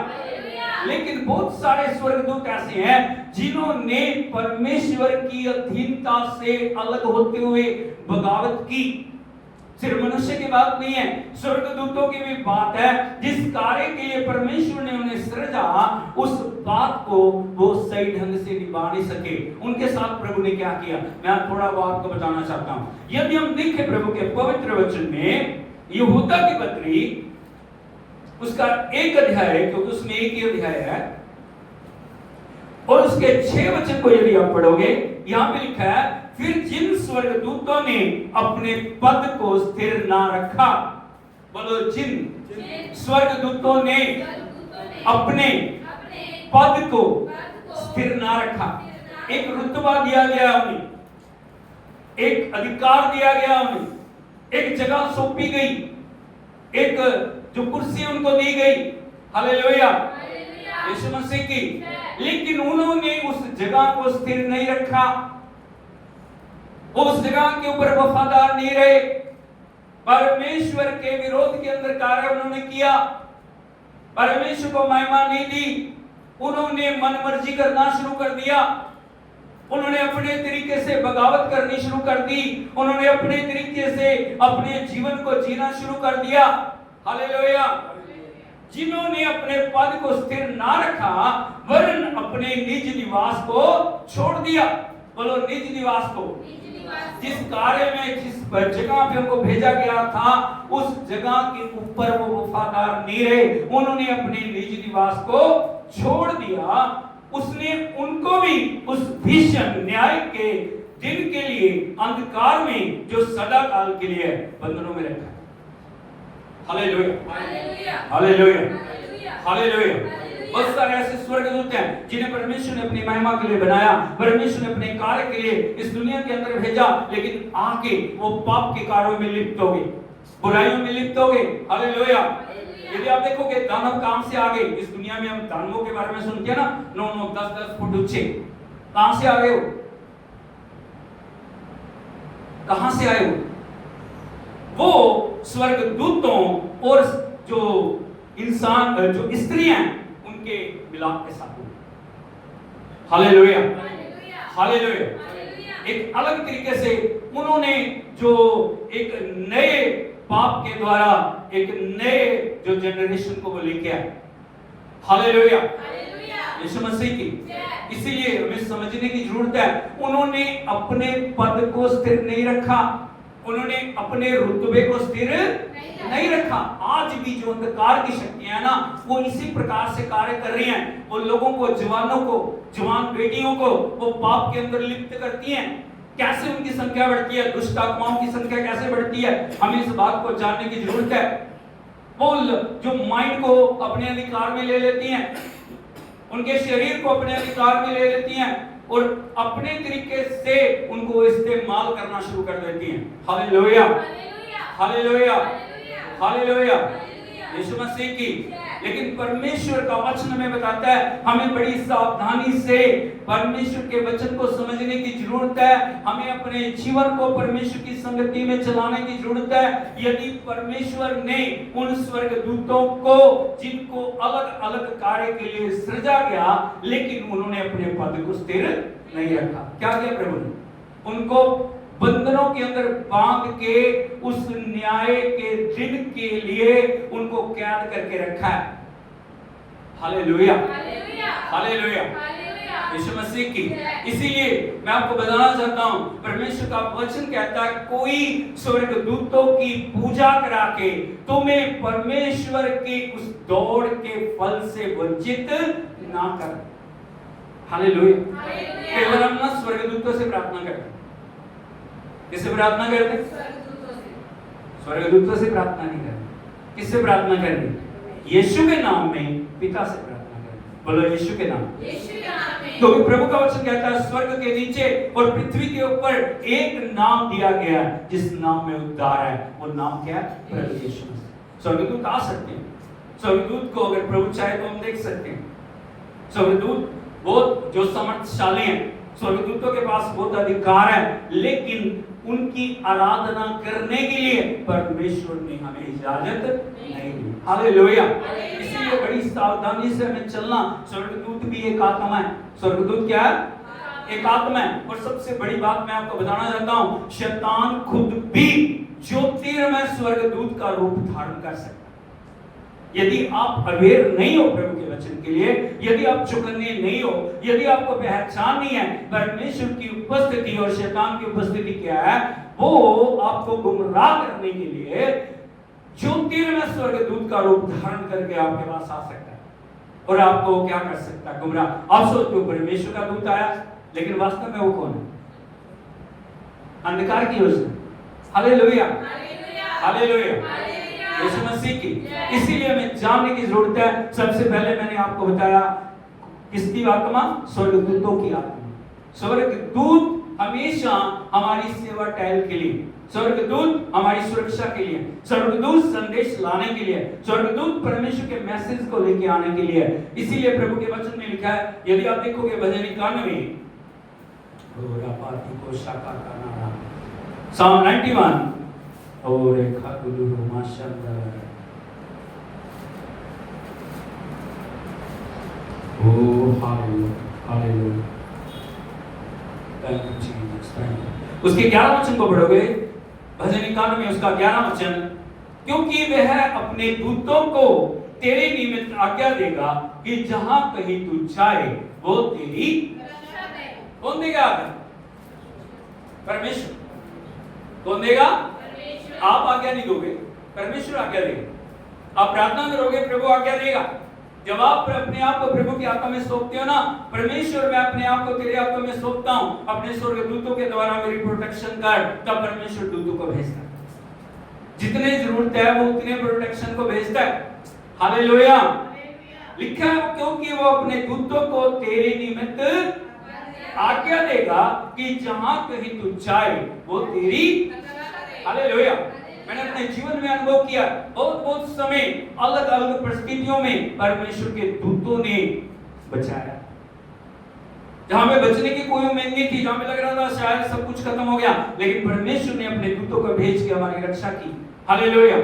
लेकिन बहुत सारे स्वर्गदूत ऐसे हैं जिन्होंने परमेश्वर की अधीनता से अलग होते हुए बगावत की। सिर्फ मनुष्य की बात नहीं है, स्वर्गदूतों की भी बात है। जिस कार्य के लिए परमेश्वर ने उन्हें सृजा, उस बात को वो सही ढंग से निभा नहीं सके। उनके साथ प्रभु ने क्या किया, मैं थोड़ा वो आपको बताना चाहता हूं। यदि हम देखें प्रभु के पवित्र वचन में यहूदा की पत्री, उसका 1 अध्याय, क्योंकि उसमें एक ही अध्याय है, और उसके 6 वचन को यदि आप पढ़ोगे, यहां पे लिखा है, फिर जिन स्वर्गदूतों ने अपने पद को स्थिर ना रखा, बोलो जिन स्वर्गदूतों ने अपने पद को स्थिर ना रखा। एक रुतबा दिया गया उन्हें, एक अधिकार दिया गया उन्हें, एक जगह सौंपी गई, एक जो कुर्सी उनको दी गई, हालेलुया, यीशु मसीह की। लेकिन उन्होंने उस जगह को स्थिर नहीं रखा, उस जगह के ऊपर वफादार नहीं रहे, परमेश्वर के विरोध के अंदर कार्य उन्होंने किया, परमेश्वर को महिमा नहीं दी, उन्होंने मनमर्जी करना शुरू कर दिया, उन्होंने अपने तरीके से बगावत करनी शुरू कर दी, उन्होंने अपने तरीके से अपने जीवन को जीना शुरू कर दिया। हालेलुया। जिन्होंने अपने पद को स्थिर ना रखा, वरन अपने निज निवास को छोड़ दिया, बोलो निज निवास को। जिस कार्य में, जिस जगह पे हमको भेजा गया था, उस जगह के ऊपर वो वफादार नहीं रहे, उन्होंने अपने निज निवास को छोड़ दिया। उसने उनको भी उस भीषण न्याय के दिन के लिए अंधकार में, जो सदा काल के लिए बंधनों में रखा। Hallelujah, hallelujah, hallelujah. बहुत सारे ऐसे स्वर्गदूत हैं जिन्हें परमेश्वर ने अपनी महिमा के लिए बनाया, परमेश्वर ने अपने कार्य के लिए इस दुनिया के अंदर भेजा, लेकिन आके वो पाप के कार्यों में लिप्त हो गए, बुराइयों में लिप्त हो गए। हालेलुया। यदि आप देखोगे दानव कहां से आ गए, इस दुनिया में हम दानवों के बारे में सुनते हैं ना, 9-9, 10-10 फुट ऊंचे, कहां से आ गए हो, कहां से आए हो? वो स्वर्गदूतों और जो इंसान, जो स्त्रियां उनके मिलाप के साथ हुए। Hallelujah, hallelujah. एक अलग तरीके से उन्होंने जो एक नए पाप के द्वारा एक नए जो जनरेशन को वो लेके आए। हालेलुया, यीशु मसीह की। इसीलिए हमें समझने की जरूरत है, उन्होंने अपने पद को स्थिर नहीं रखा, उन्होंने अपने रुतबे को स्थिर नहीं रखा। आज भी जो अंधकार की शक्तियां हैं ना, वो इसी प्रकार से कार्य कर रही हैं। वो लोगों को, जवानों को, जवान बेटियों को वो पाप के अंदर लिप्त करती हैं। कैसे उनकी संख्या बढ़ती है, दुष्ट आत्माओं की संख्या कैसे बढ़ती है, हमें इस बात को जानने की जरूरत है। वो जो माइंड को अपने अधिकार में ले लेती हैं, उनके शरीर को अपने अधिकार में ले लेती हैं और अपने तरीके से उनको इस्तेमाल करना शुरू कर देती हैं। Hallelujah, hallelujah, hallelujah, Yeshu Masih की। लेकिन परमेश्वर का वचन हमें बताता है हमें बड़ी सावधानी से परमेश्वर के वचन को समझने की जरूरत है। हमें अपने जीवन को परमेश्वर की संगति में चलाने की जरूरत है। यदि परमेश्वर ने उन स्वर्गदूतों को जिनको अलग अलग कार्य के लिए सृजा गया, लेकिन उन्होंने अपने पद को स्थिर नहीं रखा, क्या किया प्रभु ने? उनको बंधनों के अंदर बांध के उस न्याय के दिन के लिए उनको कैद करके रखा है। हालेलुया, हालेलुया, यीशु मसीह की। इसीलिए मैं आपको बताना चाहता हूं, परमेश्वर का वचन कहता है कोई स्वर्गदूतों की पूजा करा के तुम्हें परमेश्वर की उस दौड़ के फल से वंचित ना कर। हालेलुया। केवल हम ना स्वर्गदूतों से प्रार्थना करते, किससे प्रार्थना करते? स्वर्गदूतों से प्रार्थना नहीं करते। किससे प्रार्थना करनी? यीशु के नाम में पिता से प्रार्थना करनी। बोलो यीशु के नाम। क्योंकि प्रभु का वचन कहता है स्वर्ग के नीचे और पृथ्वी के ऊपर एक नाम दिया गया जिस नाम में उद्धार है। वो नाम क्या है? प्रभु यीशु मसीह। स्वर्गदूत आ सकते हैं, स्वर्गदूत को अगर प्रभु चाहे तो हम देख सकते हैं। स्वर्गदूत बहुत जो समर्थशाली हैं, स्वर्गदूतों के पास बहुत अधिकार है, लेकिन उनकी आराधना करने के लिए परमेश्वर ने हमें इजाजत नहीं दी। हालेलुया। इसलिए बड़ी सावधानी से हमें चलना। स्वर्गदूत भी एक आत्मा है। स्वर्गदूत क्या है? एक आत्मा है। और सबसे बड़ी बात मैं आपको बताना चाहता हूं, शैतान खुद भी ज्योतिर्मय स्वर्गदूत का रूप धारण कर सकता है। यदि आप अवेयर नहीं हो प्रभु के वचन के लिए, यदि आप चौकन्ने नहीं हो, यदि आपको पहचान नहीं है परमेश्वर की उपस्थिति और शैतान की उपस्थिति क्या है, वो आपको गुमराह करने के लिए ज्योतिर्मय स्वर्गदूत का रूप धारण करके आपके पास आ सकता है और आपको क्या कर सकता है? गुमराह। आप सोचते हो परमेश्वर का दूत आया, लेकिन वास्तव में वो कौन है? अंधकार की योजना। हालेलुया, हालेलुया, यीशु मसीह की। इसीलिए हमें जानने की जरूरत है। सबसे पहले मैंने आपको बताया किसकी आत्मा? स्वर्गदूतों की आत्मा। स्वर्गदूत हमेशा हमारी सेवा टहल के लिए, स्वर्गदूत हमारी सुरक्षा के लिए, स्वर्गदूत संदेश लाने के लिए, स्वर्गदूत परमेश्वर के मैसेज को लेके आने के लिए। इसीलिए प्रभु के वचन में लिखा है, यदि आप देखोगे भजन 91 Psalm 91 और एक हालेलुया माशाअल्लाह। Oh hallelujah, thank you Jesus, thank you. उसके 11 वचन को पढ़ोगे, भजन 91 में उसका 11 वचन, क्योंकि वह अपने दूतों को तेरे निमित्त आज्ञा देगा कि जहां कहीं तू जाए वो तेरी रक्षा करेगा। कौन देगा आज्ञा? परमेश्वर। कौन देगा? आप आज्ञा नहीं दोगे, परमेश्वर आज्ञा देगा। आप प्रार्थना करोगे, प्रभु आज्ञा देगा। जब आप अपने आप को प्रभु की आत्मा में सौंपते हो ना, परमेश्वर मैं अपने आप को तेरे आत्मा में सौंपता हूं, अपने स्वर्गदूतों के द्वारा मेरी प्रोटेक्शन कर, तब परमेश्वर दूतों को भेजता है। जितने जरूरत है वो उतने प्रोटेक्शन को भेजता है। हालेलुया। लिखा है क्योंकि वो अपने दूतों को तेरे निमित्त आज्ञा देगा कि जहां कहीं तू जाए वो तेरी। हालेलुया। मैंने अपने जीवन में अनुभव किया, बहुत समय अलग अलग परिस्थितियों में परमेश्वर के दूतों ने बचाया। जहां में बचने की कोई उम्मीद नहीं थी, जहां में लग रहा था शायद सब कुछ खत्म हो गया, लेकिन परमेश्वर ने अपने दूतों को भेज के हमारी रक्षा की। हालेलुया।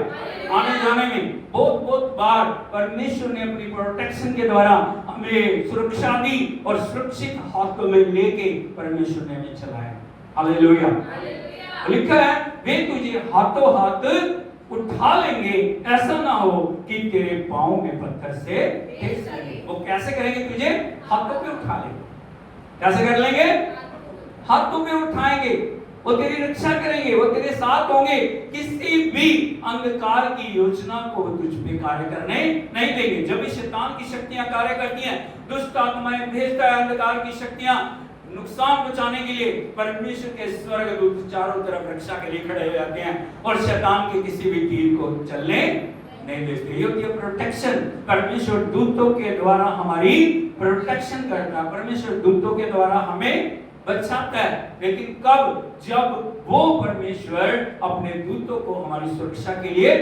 आने जाने में बहुत बार परमेश्वर ने अपनी प्रोटेक्शन के द्वारा हमें सुरक्षा दी और सुरक्षित हाथों में लेके परमेश्वर ने हमें चलाया। हालेलुया। लिखा है वे तुझे हाथों हाथ उठा लेंगे, ऐसा ना हो कि तेरे पांव में पत्थर से ठेस लगे। वो कैसे करेंगे? तुझे हाथों पे उठा लेंगे। कैसे कर लेंगे? हाथों पे उठाएंगे, वो तेरी रक्षा करेंगे, वो तेरे साथ होंगे। किसी भी अंधकार की योजना को तुझ पे कार्य करने नहीं देंगे। जब भी शैतान की शक्तियां कार्य करती हैं, दुष्ट आत्माएं भेजता है, अंधकार की शक्तियां नुकसान पहुंचाने के लिए, परमेश्वर के स्वर्गदूत चारों तरफ रक्षा के लिए खड़े हो जाते हैं और शैतान के किसी भी तीर को चलने नहीं देते। ये होती है प्रोटेक्शन। परमेश्वर दूतों के द्वारा हमारी प्रोटेक्शन करता है, परमेश्वर दूतों के द्वारा हमें बचाता है। लेकिन कब? जब वो परमेश्वर अपने दूतों को हमारी सुरक्षा के लिए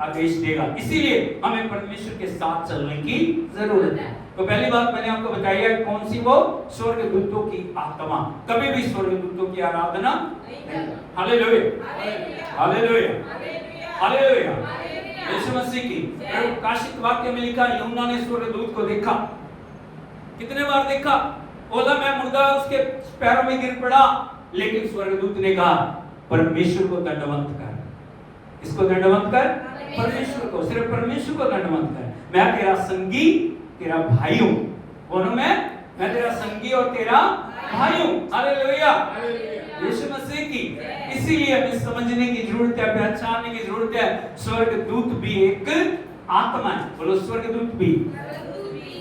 आदेश देगा। इसीलिए हमें परमेश्वर के साथ चलने की जरूरत है। तो पहली बात मैंने आपको बताई है, कौन सी? वो स्वर्गदूतों की आत्मा। कभी भी स्वर्गदूतों की आराधना नहीं। Hallelujah, hallelujah, hallelujah. Yeshu Masih की प्रकाशित वाक्य में लिखा, यूहन्ना ने स्वर्गदूत को देखा। कितने बार देखा? बोला मैं मुर्दा उसके पैरों में गिर पड़ा, लेकिन स्वर्गदूत ने कहा परमेश्वर को दंडवत कर। इसको दंडवत कर? परमेश्वर को, सिर्फ परमेश्वर को दंडवत कर। मैं तेरा संगी, तेरा भाई हूं। बोलो मैं तेरा संगी और तेरा भाई हूं। हालेलुया, यीशु मसीह की। इसीलिए हमें समझने की जरूरत है, पहचानने की जरूरत है, स्वर्गदूत भी एक आत्मा है। बोलो स्वर्गदूत भी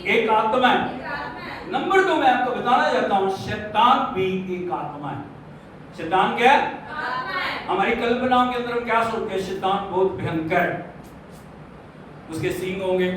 एक आत्मा है। नंबर 2 मैं आपको बताना चाहता हूं, शैतान भी एक आत्मा है। शैतान क्या है? हमारी कल्पनाओं के अंदर हम क्या सोचते हैं? शैतान बहुत भयंकर, उसके सींग होंगे,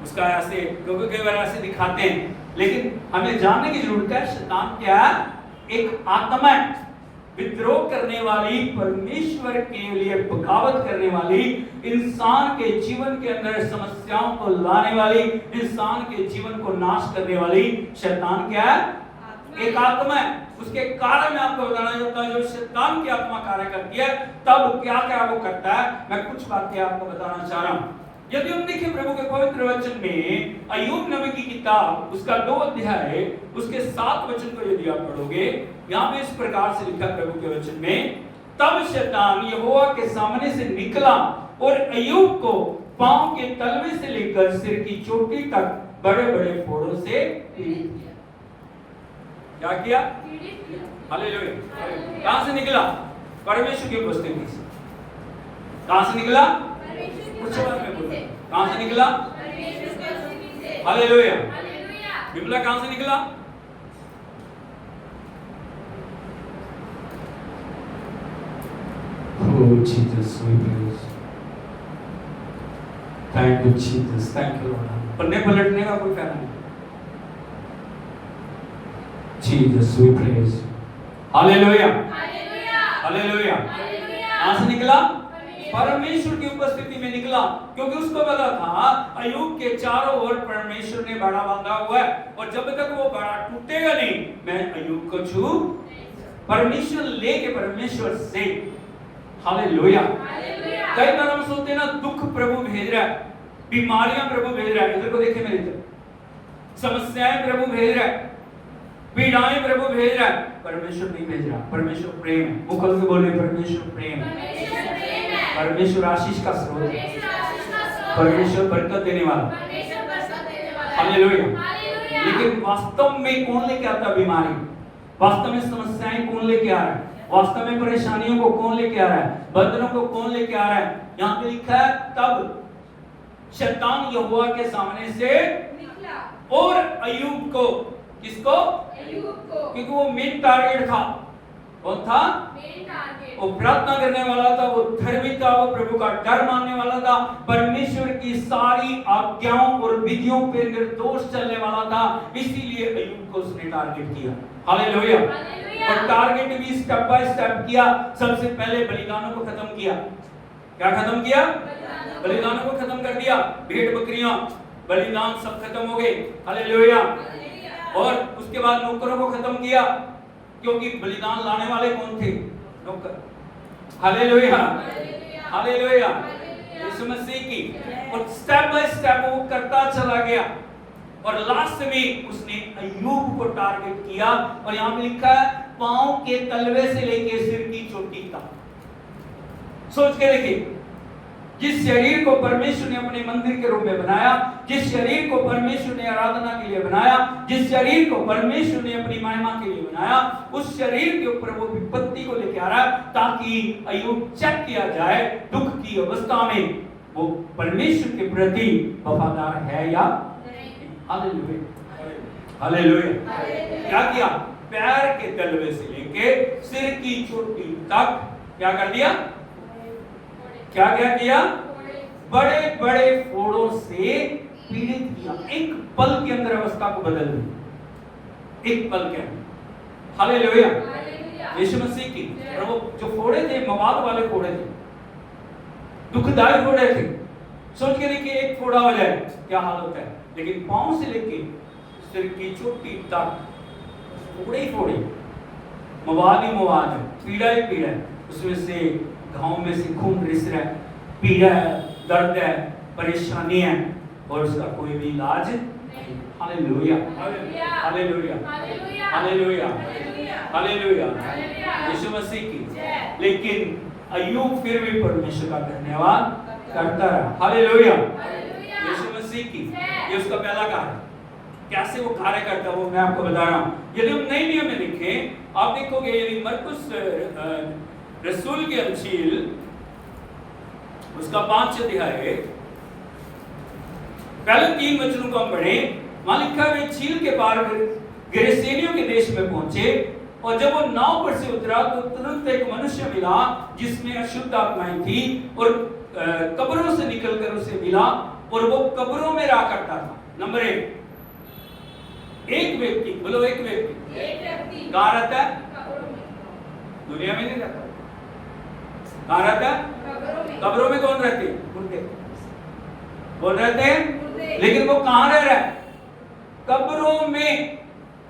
उसका ऐसे, क्योंकि कई बार ऐसे दिखाते हैं, लेकिन हमें जानने की जरूरत है शैतान क्या है? एक आत्मा है, विद्रोह करने वाली, परमेश्वर के लिए बगावत करने वाली, इंसान के जीवन के अंदर समस्याओं को लाने वाली, इंसान के जीवन को नाश करने वाली शैतान क्या है? एक आत्मा है। उसके कार्य में आपको बताना चाहता हूं, जो शैतान की आत्मा कार्य करती है तब क्या क्या वो करता है, मैं कुछ बातें आपको बताना चाह रहा हूं। यदि हम देखें प्रभु के पवित्र वचन में अय्यूब नबी की किताब, उसका 2 अध्याय, उसके 7 वचन को यदि आप पढ़ोगे, यहाँ पे इस प्रकार से लिखा प्रभु के वचन में, तब शैतान यहोवा के सामने से निकला और अय्यूब को पांव के तलवे से लेकर सिर की चोटी तक बड़े बड़े फोड़ों से पीड़ित किया। क्या किया? हालेलुया। कहां से निकला? परमेश्वर की उपस्थिति से। कहां से निकला? कहां से निकला? हालेलुया। बिमला कहां से निकला? Oh Jesus, we praise. Thank you Jesus, thank you Lord. पन्ने पलटने का कोई फायदा नहीं। Jesus, we praise. Hallelujah, hallelujah. कहां से निकला? परमेश्वर की उपस्थिति में निकला, क्योंकि उसको पता था अय्यूब के चारों ओर परमेश्वर ने बड़ा बांधा हुआ है, और जब तक वो बड़ा टूटेगा नहीं, मैं अय्यूब को छू। परमेश्वर लेके परमेश्वर से। हालेलुया। कई बार हम सोचते हैं ना, दुख प्रभु भेज रहा है, बीमारियां प्रभु भेज रहा है, इधर को देखे मेरे इधर, समस्याएं प्रभु भेज रहा है, पीड़ाएं प्रभु भेज रहा है, परमेश्वर नहीं भेज रहा। परमेश्वर प्रेम है। मुखल से बोले परमेश्वर प्रेम है, परमेश्वर आशीष का स्रोत है, परमेश्वर बरकत देने वाला। हालेलुया। लेकिन वास्तव में कौन लेके आता बीमारी? वास्तव में समस्याएं कौन लेके आ रहा है? वास्तव में परेशानियों को कौन लेके आ रहा है? बंधनों को कौन लेके आ रहा है? यहाँ पे लिखा है, तब शैतान यहोवा के सामने से निकला और अय्यूब को, किसको? अय्यूब को, क्योंकि वो मेन टारगेट था। कौन था? Main target. वो प्रार्थना करने वाला था, वो धर्मी था, वो प्रभु का डर मानने वाला था, परमेश्वर की सारी आज्ञाओं और विधियों पे निर्दोष चलने वाला था। इसीलिए अय्यूब को उसने टारगेट किया। हालेलुया। और टारगेट भी स्टेप बाय स्टेप किया। सबसे पहले बलिदानों को खत्म किया। क्या खत्म किया? बलिदानों को खत्म कर दिया। भेड़ बकरियां बलिदान सब खत्म हो गए। हालेलुया। और उसके बाद नौकरों को खत्म किया, क्योंकि बलिदान लाने वाले कौन थे? नौकर। Hallelujah, hallelujah. यीशु मसीह की। और स्टेप बाय स्टेप वो करता चला गया, और लास्ट में उसने अय्यूब को टारगेट किया। और यहाँ पे लिखा है, पांव के तलवे से लेके सिर की चोटी तक। सोच के देखिए, जिस शरीर को परमेश्वर ने अपने मंदिर के रूप में बनाया, जिस शरीर को परमेश्वर ने आराधना के लिए बनाया, जिस शरीर को परमेश्वर ने अपनी महिमा के लिए बनाया, उस शरीर के ऊपर वो विपत्ति को लेकर आ रहा है, ताकि अय्यूब चेक किया जाए दुख की अवस्था में वो परमेश्वर के प्रति वफादार है या नहीं। Hallelujah, hallelujah. क्या किया? पैर के तलवे से लेके सिर की चोटी तक क्या कर दिया? क्या क्या किया? बड़े बड़े फोड़ों से पीड़ित किया। एक पल के अंदर अवस्था को बदल दी, एक पल के अंदर। हालेलुया, यीशु मसीह की। और वो जो फोड़े थे, मवाद वाले फोड़े थे। दुखदायक फोड़े थे। सोच के देखिए एक फोड़ा हो जाए क्या हाल होता है, लेकिन पांव से लेके सिर की चोटी तक फोड़े ही फोड़े, मवाद ही मवाद है, पीड़ा ही पीड़ा है, उसमें से घाव में से खून रिस रहा है, पीड़ा है, दर्द है, परेशानी है, और उसका कोई भी इलाज नहीं। Hallelujah, hallelujah, hallelujah, hallelujah, Yeshu Masih की। लेकिन अय्यूब फिर भी परमेश्वर का धन्यवाद करता रहा। हालेलुया, यीशु मसीह की। ये उसका पहला कार्य। कैसे वो कार्य करता है वो मैं आपको बता रहा हूँ। यदि हम नए नियम में देखें, आप देखोगे यदि मरकुस रसूल की अंजील उसका 5 अध्याय पहले 3 वचनों को हम पढ़ें। वहां लिखा है झील के पार गेरेसेनियों के देश में पहुंचे, और जब वो नाव पर से उतरा तो तुरंत एक मनुष्य मिला जिसमें अशुद्ध आत्माएं थी, और कब्रों से निकलकर उसे मिला, और वो कब्रों में रहा करता था। नंबर 1, एक व्यक्ति, बोलो एक व्यक्ति कहाँ रहता है? दुनिया में नहीं रहता। कहाँ रहता है? कब्रों में। कौन रहते हैं? मुर्दे। कौन रहते हैं? लेकिन वो कहाँ रह रहा है? कब्रों में।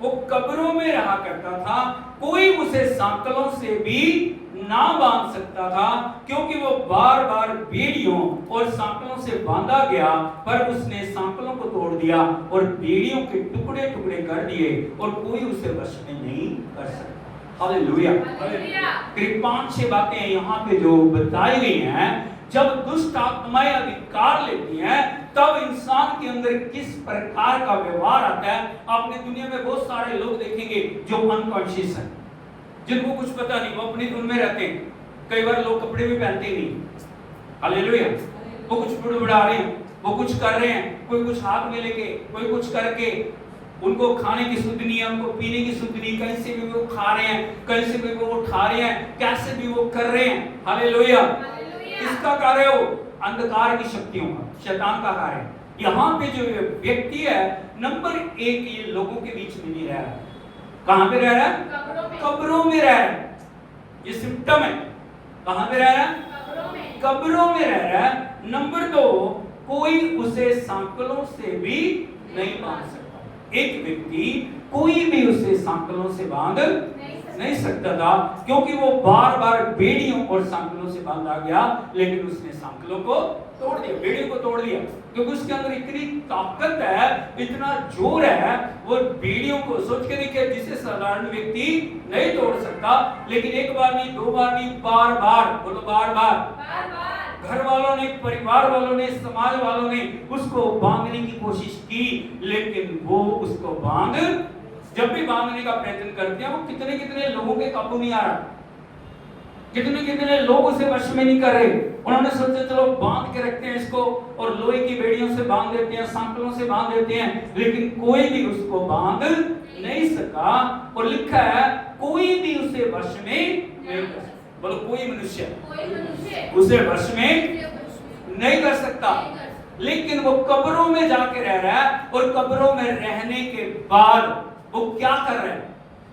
वो कब्रों में रहा करता था। कोई उसे सांकलों से भी ना बांध सकता था, क्योंकि वो बार बार बेड़ियों और सांकलों से बांधा गया, पर उसने सांकलों को तोड़ दिया और बेड़ियों के टुकड़े टुकड़े कर दिए, और कोई उसे वश में नहीं कर सकता। हालेलुया। करीब 5-6 बातें यहाँ पे जो बताई गई हैं। जब दुष्ट आत्माएं अधिकार लेती हैं, तब इंसान के अंदर किस प्रकार का व्यवहार आता है। आपने दुनिया में बहुत सारे लोग देखेंगे जो अनकॉन्शियस हैं, जिनको कुछ पता नहीं, वो अपनी धुन में रहते हैं। कई बार लोग कपड़े भी पहनते ही नहीं। हालेलुया। वो कुछ बुड़बुड़ा रहे हैं, वो कुछ कर रहे हैं, कोई कुछ हाथ में लेके, कोई कुछ करके। उनको खाने की सुध नहीं है, उनको पीने की सुध नहीं, कहीं से भी वो खा रहे हैं, कहीं से भी वो उठा रहे हैं, कैसे भी वो कर रहे हैं। हालेलुया। किसका कार्य हो? अंधकार की शक्तियों का, शैतान का कार्य है। यहाँ पे जो व्यक्ति है नंबर 1, ये लोगों के बीच में नहीं रह रहा। कहां पे रह रहा है? कब्रों में रह रहा है। ये सिम्टम है। कहां पे रह रहा है? कब्रों में रह रहा है। नंबर 2, कोई उसे सांकलों से भी नहीं बांध सकता। एक व्यक्ति कोई भी उसे सांकलों से बांध नहीं सकता था, क्योंकि वो बार बार बेड़ियों और सांकलों से बांधा गया, लेकिन उसने सांकलों को तोड़ दिया, बेड़ियों को तोड़ दिया, क्योंकि उसके अंदर इतनी ताकत है, इतना जोर है। वो बेड़ियों को सोच के देखिए, जिसे साधारण व्यक्ति नहीं तोड़ सकता, लेकिन एक बार नहीं, 2 बार नहीं, बार बार, बोलो बार बार, घर वालों ने, परिवार वालों ने, समाज वालों ने उसको बांधने की कोशिश की, लेकिन वो उसको जब भी बांधने का प्रयत्न करते हैं, वो कितने कितने लोगों के काबू नहीं आ रहा, कितने कितने लोग उसे वश में नहीं कर रहे। उन्होंने सोचा चलो बांध के रखते हैं इसको, और लोहे की बेड़ियों से बांध देते हैं, सांकलों से बांध देते हैं, लेकिन कोई भी उसको बांध नहीं सका। और लिखा है कोई भी उसे वश में नहीं कर सकता। बोलो कोई मनुष्य उसे वश में नहीं कर सकता। लेकिन वो कब्रों में जाके रह रहा है, और कब्रों में रहने के बाद वो क्या कर रहे हैं,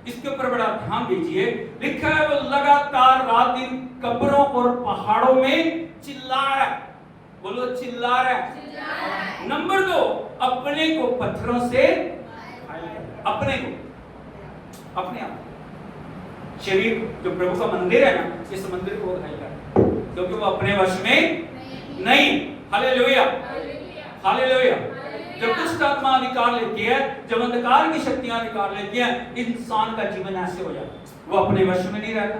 इसके ऊपर बड़ा ध्यान दीजिए। लिखा है वो लगातार रात दिन कब्रों और पहाड़ों में चिल्ला रहा है। बोलो चिल्ला रहा है। नंबर 2, अपने को पत्थरों से, अपने को, अपने आप शरीर जो प्रभु का मंदिर है ना, इस मंदिर को घायल कर, क्योंकि वो अपने वश में नहीं। Hallelujah, hallelujah. जब दुष्ट आत्मा अधिकार लेती है, जब अंधकार की शक्तियां अधिकार लेती हैं, इंसान का जीवन ऐसे हो जाता है। वो अपने वश में नहीं रहता,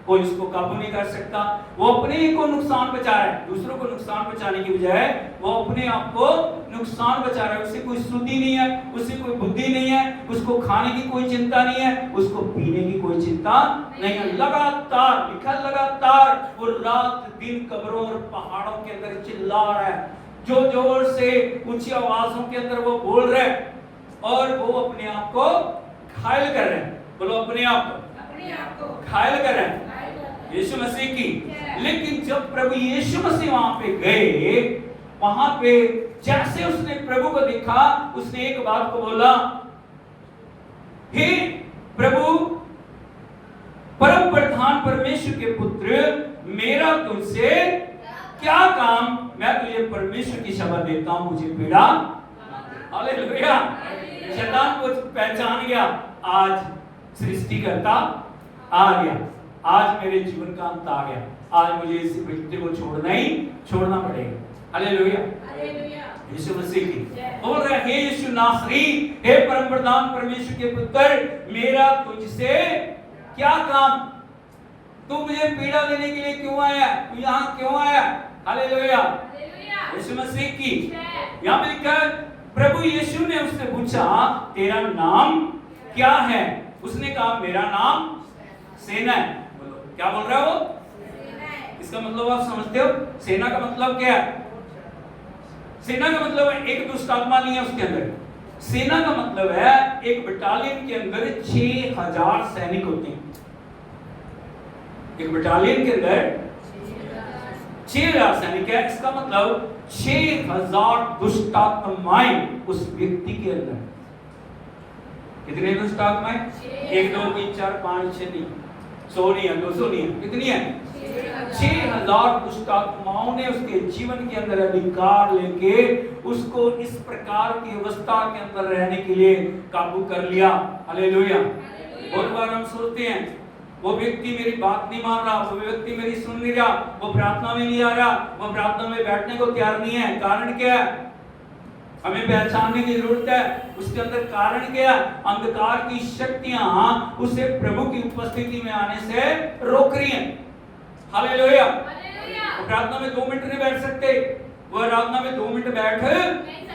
कोई उसको काबू नहीं कर सकता। वो अपने ही को नुकसान पहुंचा रहा है, दूसरों को नुकसान पहुंचाने की बजाय वो अपने आप को नुकसान पहुंचा रहा है। उसे कोई सुधि नहीं है, उसे कोई बुद्धि नहीं है, उसको खाने की कोई चिंता नहीं है, उसको पीने की कोई चिंता नहीं है। लगातार लिखा, लगातार वो रात दिन कब्रों और पहाड़ों के अंदर चिल्ला रहा है, जो जोर से ऊंची आवाजों के अंदर वो बोल रहे हैं, और वो अपने आप को घायल कर रहे हैं। बोलो अपने आप को घायल कर रहे हैं यीशु मसीह की। लेकिन जब प्रभु यीशु मसीह वहां पे गए, वहां पे जैसे उसने प्रभु को देखा, उसने एक बात को बोला, हे प्रभु परम प्रधान परमेश्वर के पुत्र, मेरा तुझसे क्या काम मैं तुझे परमेश्वर की शपथ देता हूं, मुझे पीड़ा। हालेलुया। शैतान को पहचान गया, आज सृष्टिकर्ता आ गया, आज मेरे जीवन का अंत आ गया, आज मुझे इस व्यक्ति को छोड़ना पड़ेगा। हालेलुया। यीशु मसीह की बोल रहा है, हे यीशु नासरी, हे परम प्रधान परमेश्वर के पुत्र, मेरा तुझसे क्या काम, तू मुझे पीड़ा देने के लिए क्यों आया, तू यहाँ क्यों आया। हालेलुया। यीशु मसीह की यहाँ पे लिखा है, प्रभु यीशु ने उससे पूछा, तेरा नाम क्या है। उसने कहा, मेरा नाम सेना है। बोलो क्या बोल रहा है वो, इसका मतलब आप समझते हो, सेना का मतलब क्या है। सेना का मतलब है एक दुष्ट आत्मा नहीं है उसके अंदर। सेना का मतलब है एक बटालियन के अंदर 6000 सैनिक होते हैं। एक बटालियन के अंदर 6000 सैनिक है, इसका मतलब 6000 दुष्ट आत्माएं उस व्यक्ति के अंदर। कितने दुष्ट आत्माएं, 1 2 3 4 5 6 नहीं, 100 नहीं है, 200 नहीं है, कितनी है, 6000 दुष्ट आत्माओं ने उसके जीवन के अंदर अधिकार लेके उसको इस प्रकार की अवस्था के अंदर रहने के लिए काबू कर लिया। हालेलुया। बहुत बार हम सोचते हैं, वो व्यक्ति मेरी बात नहीं मान रहा, वो व्यक्ति मेरी सुन नहीं रहा, वो प्रार्थना में नहीं आ रहा, वो प्रार्थना में बैठने को तैयार नहीं है। कारण क्या है, हमें पहचानने की जरूरत है उसके अंदर कारण क्या है। अंधकार की शक्तियां उसे प्रभु की उपस्थिति में आने से रोक रही हैं। हालेलुया। वो प्रार्थना में 2 मिनट नहीं बैठ सकते, वो आराधना में 2 मिनट बैठ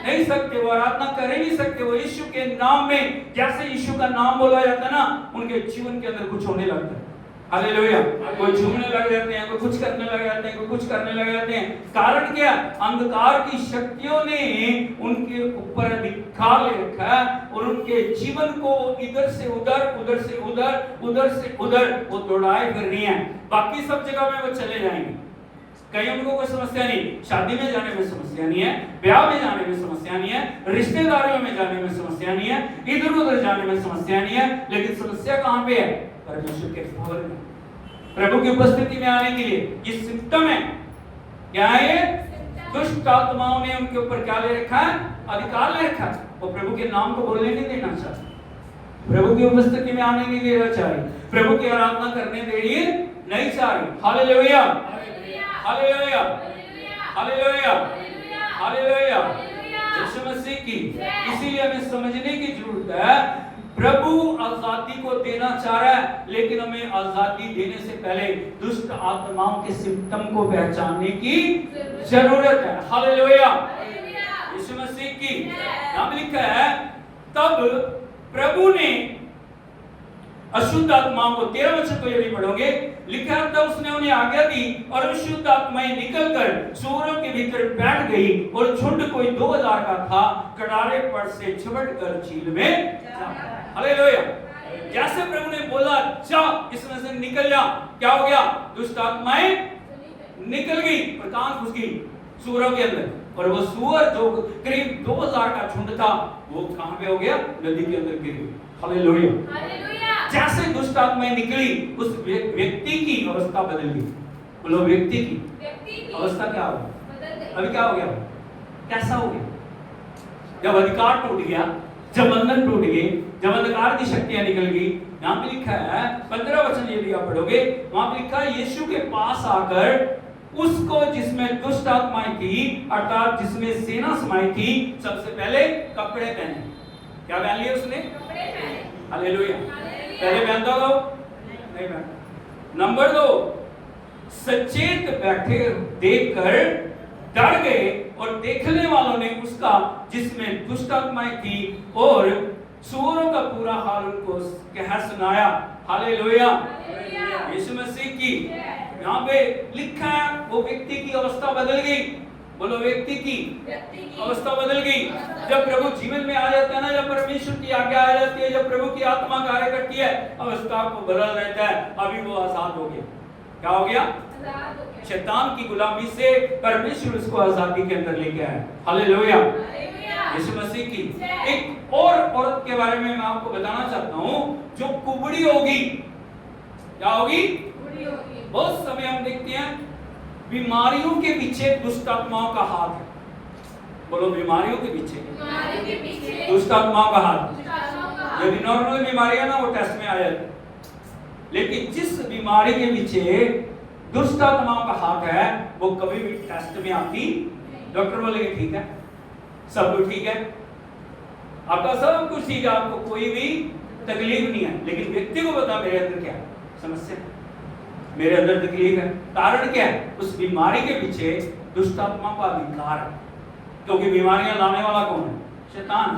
नहीं सकते, वो आराधना कर ही नहीं सकते। वो यीशु के नाम में, जैसे यीशु का नाम बोला जाता है ना, उनके जीवन के अंदर कुछ होने लगता है। हालेलुया। कोई झूमने लग जाते हैं, कोई कुछ करने लग जाते हैं, कोई कुछ करने लग जाते हैं। कारण क्या, अंधकार की शक्तियों ने उनके ऊपर अधिकार ले रखा है और उनके जीवन को इधर से उधर, उधर से उधर, उधर से उधर वो दौड़ाए फिर रही हैं। बाकी सब जगह में वो चले जाएंगे, कहीं उनको कोई समस्या नहीं, शादी में जाने में समस्या नहीं है, ब्याह में जाने में समस्या नहीं है, रिश्तेदारियों में जाने में समस्या नहीं है, इधर उधर जाने में समस्या नहीं है। लेकिन समस्या कहां पे है, परमेश्वर के भवन में, प्रभु की उपस्थिति में आने के लिए। ये सिम्टम है, क्या है ये, दुष्ट आत्माओं ने उनके ऊपर क्या ले रखा है, अधिकार ले रखा है। वो प्रभु के नाम को बोलने नहीं देना चाहते, प्रभु की उपस्थिति में आने नहीं देना चाह रही, प्रभु की आराधना करने देनी नहीं चाह रही। Hallelujah, hallelujah, hallelujah, hallelujah. Yeshu Masih की। इसीलिए हमें समझने की जरूरत है, प्रभु आजादी को देना चाह रहा है, लेकिन हमें आजादी देने से पहले दुष्ट आत्माओं के सिम्टम को पहचानने की जरूरत है। हालेलुया, यीशु मसीह की। नाम लिखा है, तब प्रभु ने अशुद्ध आत्माओं को, 13 वचन को यदि पढ़ोगे, लिखा है, तब उसने उन्हें आज्ञा दी और अशुद्ध आत्माएं निकलकर सूअरों के भीतर बैठ गई और झुंड कोई 2000 का था, कटारे पर से झपट कर झील में जा। हालेलुया। जैसे प्रभु ने बोला जा, इसमें से निकल जा, क्या हो गया, दुष्ट आत्माएं निकल गई, प्रकाश घुस गई सूअरों के अंदर। और वो सूअर जो करीब 2000 का झुंड था, वो कहां पे हो गया, नदी के अंदर गिर गया। हालेलुया। जैसे दुष्ट आत्माएं निकली, उस व्यक्ति की अवस्था बदल गई। बोलो, व्यक्ति की अवस्था क्या हो गई, अभी क्या हो गया, कैसा हो गया, जब अधिकार टूट गया, जब बंधन टूट गए, जब अंधकार की शक्तियां निकल गई। यहाँ पे लिखा है 15 वचन यदि आप पढ़ोगे, वहां पे लिखा है, यीशु के पास आकर उसको जिसमें दुष्ट आत्माएं थी, अर्थात जिसमें सेना समाई थी, सबसे पहले कपड़े पहने। क्या पहन लिए उसने, कपड़े पहने। हालेलुया। पहले पहनता था नहीं पहनता। नंबर 2, सचेत बैठे देखकर डर गए और देखने वालों ने उसका, जिसमें दुष्ट आत्माएं थी और सूअरों का पूरा हाल उनको कह सुनाया। हालेलुया, यीशु मसीह की। यहाँ पे लिखा है, वो व्यक्ति की अवस्था बदल गई। बोलो, व्यक्ति की अवस्था बदल गई। जब प्रभु जीवन में आ जाता है ना, जब परमेश्वर की आज्ञा आ जाती है, जब प्रभु की आत्मा कार्य करती है, अवस्था को बदल रहता है। अभी वो आजाद हो गया। क्या हो गया, शैतान की गुलामी से परमेश्वर उसको आजादी के अंदर लेके आया। हालेलुया, यीशु मसीह की। एक और औरत के बारे में मैं आपको बताना चाहता हूं, जो कुबड़ी होगी। क्या होगी, बहुत समय हम देखते हैं बीमारियों के पीछे दुष्ट आत्माओं का हाथ है। बोलो, बीमारियों के पीछे दुष्ट आत्माओं का हाथ। यदि नॉर्मल बीमारियां ना वो टेस्ट में आ जाती, लेकिन जिस बीमारी के पीछे दुष्ट आत्माओं का हाथ है वो कभी भी टेस्ट में आती। डॉक्टर बोलेंगे ठीक है, सब कुछ ठीक है, आपका सब कुछ ठीक है, आपको कोई भी तकलीफ नहीं है, लेकिन व्यक्ति को पता मेरे अंदर क्या समस्या है, मेरे अंदर तकलीफ है। कारण क्या है? उस बीमारी के पीछे दुष्ट आत्मा का अधिकार है, क्योंकि बीमारियां लाने वाला कौन है? शैतान।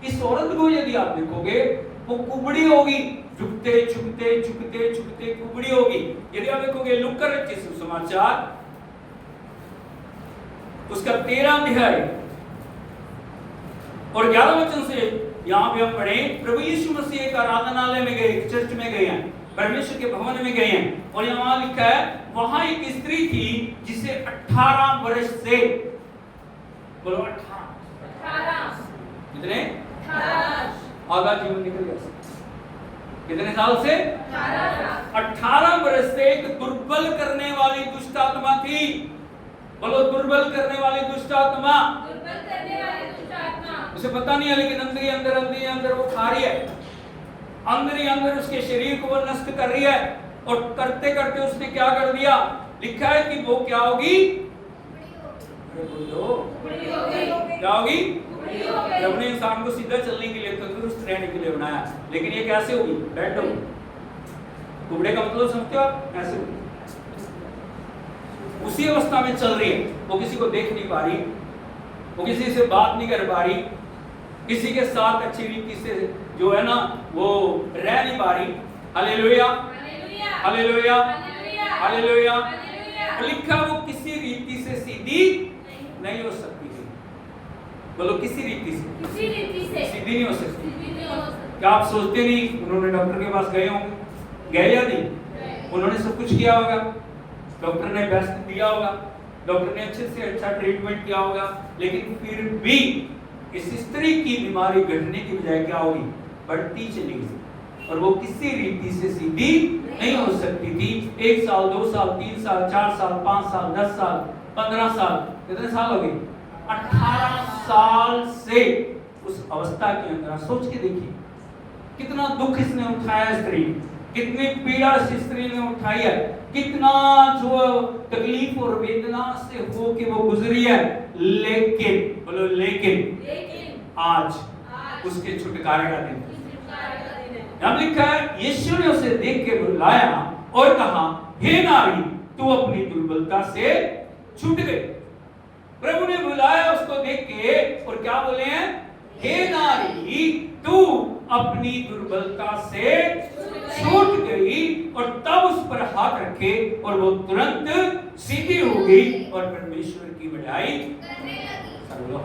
इस औरत को यदि आप देखोगे वो कुबड़ी होगी, झुकते झुकते झुकते झुकते कुबड़ी होगी। यदि आप देखोगे लूका रचित सुसमाचार उसका 13 अध्याय और 11 वचन से यहाँ पे हम पढ़े, प्रभु यीशु मसीह एक आराधनालय में गए, चर्च में गए हैं, परमेश्वर के भवन में गए हैं, और यहाँ लिखा है वहां एक स्त्री थी जिसे 18 वर्ष से, बोलो 18 कितने? आधा जीवन निकल गया। कितने साल से? 18 वर्ष से एक दुर्बल करने वाली दुष्ट आत्मा थी। बोलो, दुर्बल करने वाली दुष्ट आत्मा। उसे पता नहीं है, लेकिन अंदर ही अंदर वो खा रही है, अंदर ही अंदर उसके शरीर को वो नष्ट कर रही है। और करते करते उसने क्या कर दिया? लिखा है कि वो क्या होगी? क्या होगी? प्रभु ने इंसान को सीधा चलने के लिए, तंदुरुस्त रहने के लिए बनाया, लेकिन ये कैसे होगी? बैठ होगी। कुबड़े का मतलब समझते हो आप? ऐसे होगी, उसी अवस्था में चल रही है, वो किसी को देख नहीं पा रही, वो किसी से बात नहीं कर पा रही, किसी के साथ अच्छी रीति से जो है ना वो रह नहीं पा रही। Hallelujah, hallelujah, hallelujah. लिखा वो किसी रीति से सीधी नहीं हो सकती थी। बोलो, किसी रीति से सीधी नहीं हो सकती। क्या आप सोचते नहीं उन्होंने डॉक्टर के पास गए होंगे? गए या नहीं? उन्होंने सब कुछ किया होगा, डॉक्टर ने बेस्ट दिया होगा, डॉक्टर ने अच्छे से अच्छा ट्रीटमेंट किया होगा, लेकिन फिर भी इस स्त्री की बीमारी घटने की बजाय क्या होगी? बढ़ती चली गई, और वो किसी रीति से सीधी नहीं हो सकती थी। 1 साल, 2 साल, 3 साल, 4 साल, 5 साल, 10 साल, 15 साल, कितने साल हो गए? 18 साल से उस अवस्था के अंदर। सोच के देखिए कितना दुख इसने उठाया, स्त्री कितनी पीड़ा इस स्त्री ने उठाई है, कितना जो तकलीफ और वेदना से हो के वो गुजरी है, लेकिन बोलो लेकिन आज उसके छुटकारे का दिन है। लिखा है यीशु ने उसे देख के बुलाया और कहा, हे नारी, तू अपनी दुर्बलता से छूट गई। प्रभु ने बुलाया उसको देख के, और क्या बोले हैं? हे नारी, तू अपनी दुर्बलता से छूट गई, और तब उस पर हाथ रखे और वो तुरंत सीधी हो गई और परमेश्वर की बड़ाई करने लगी।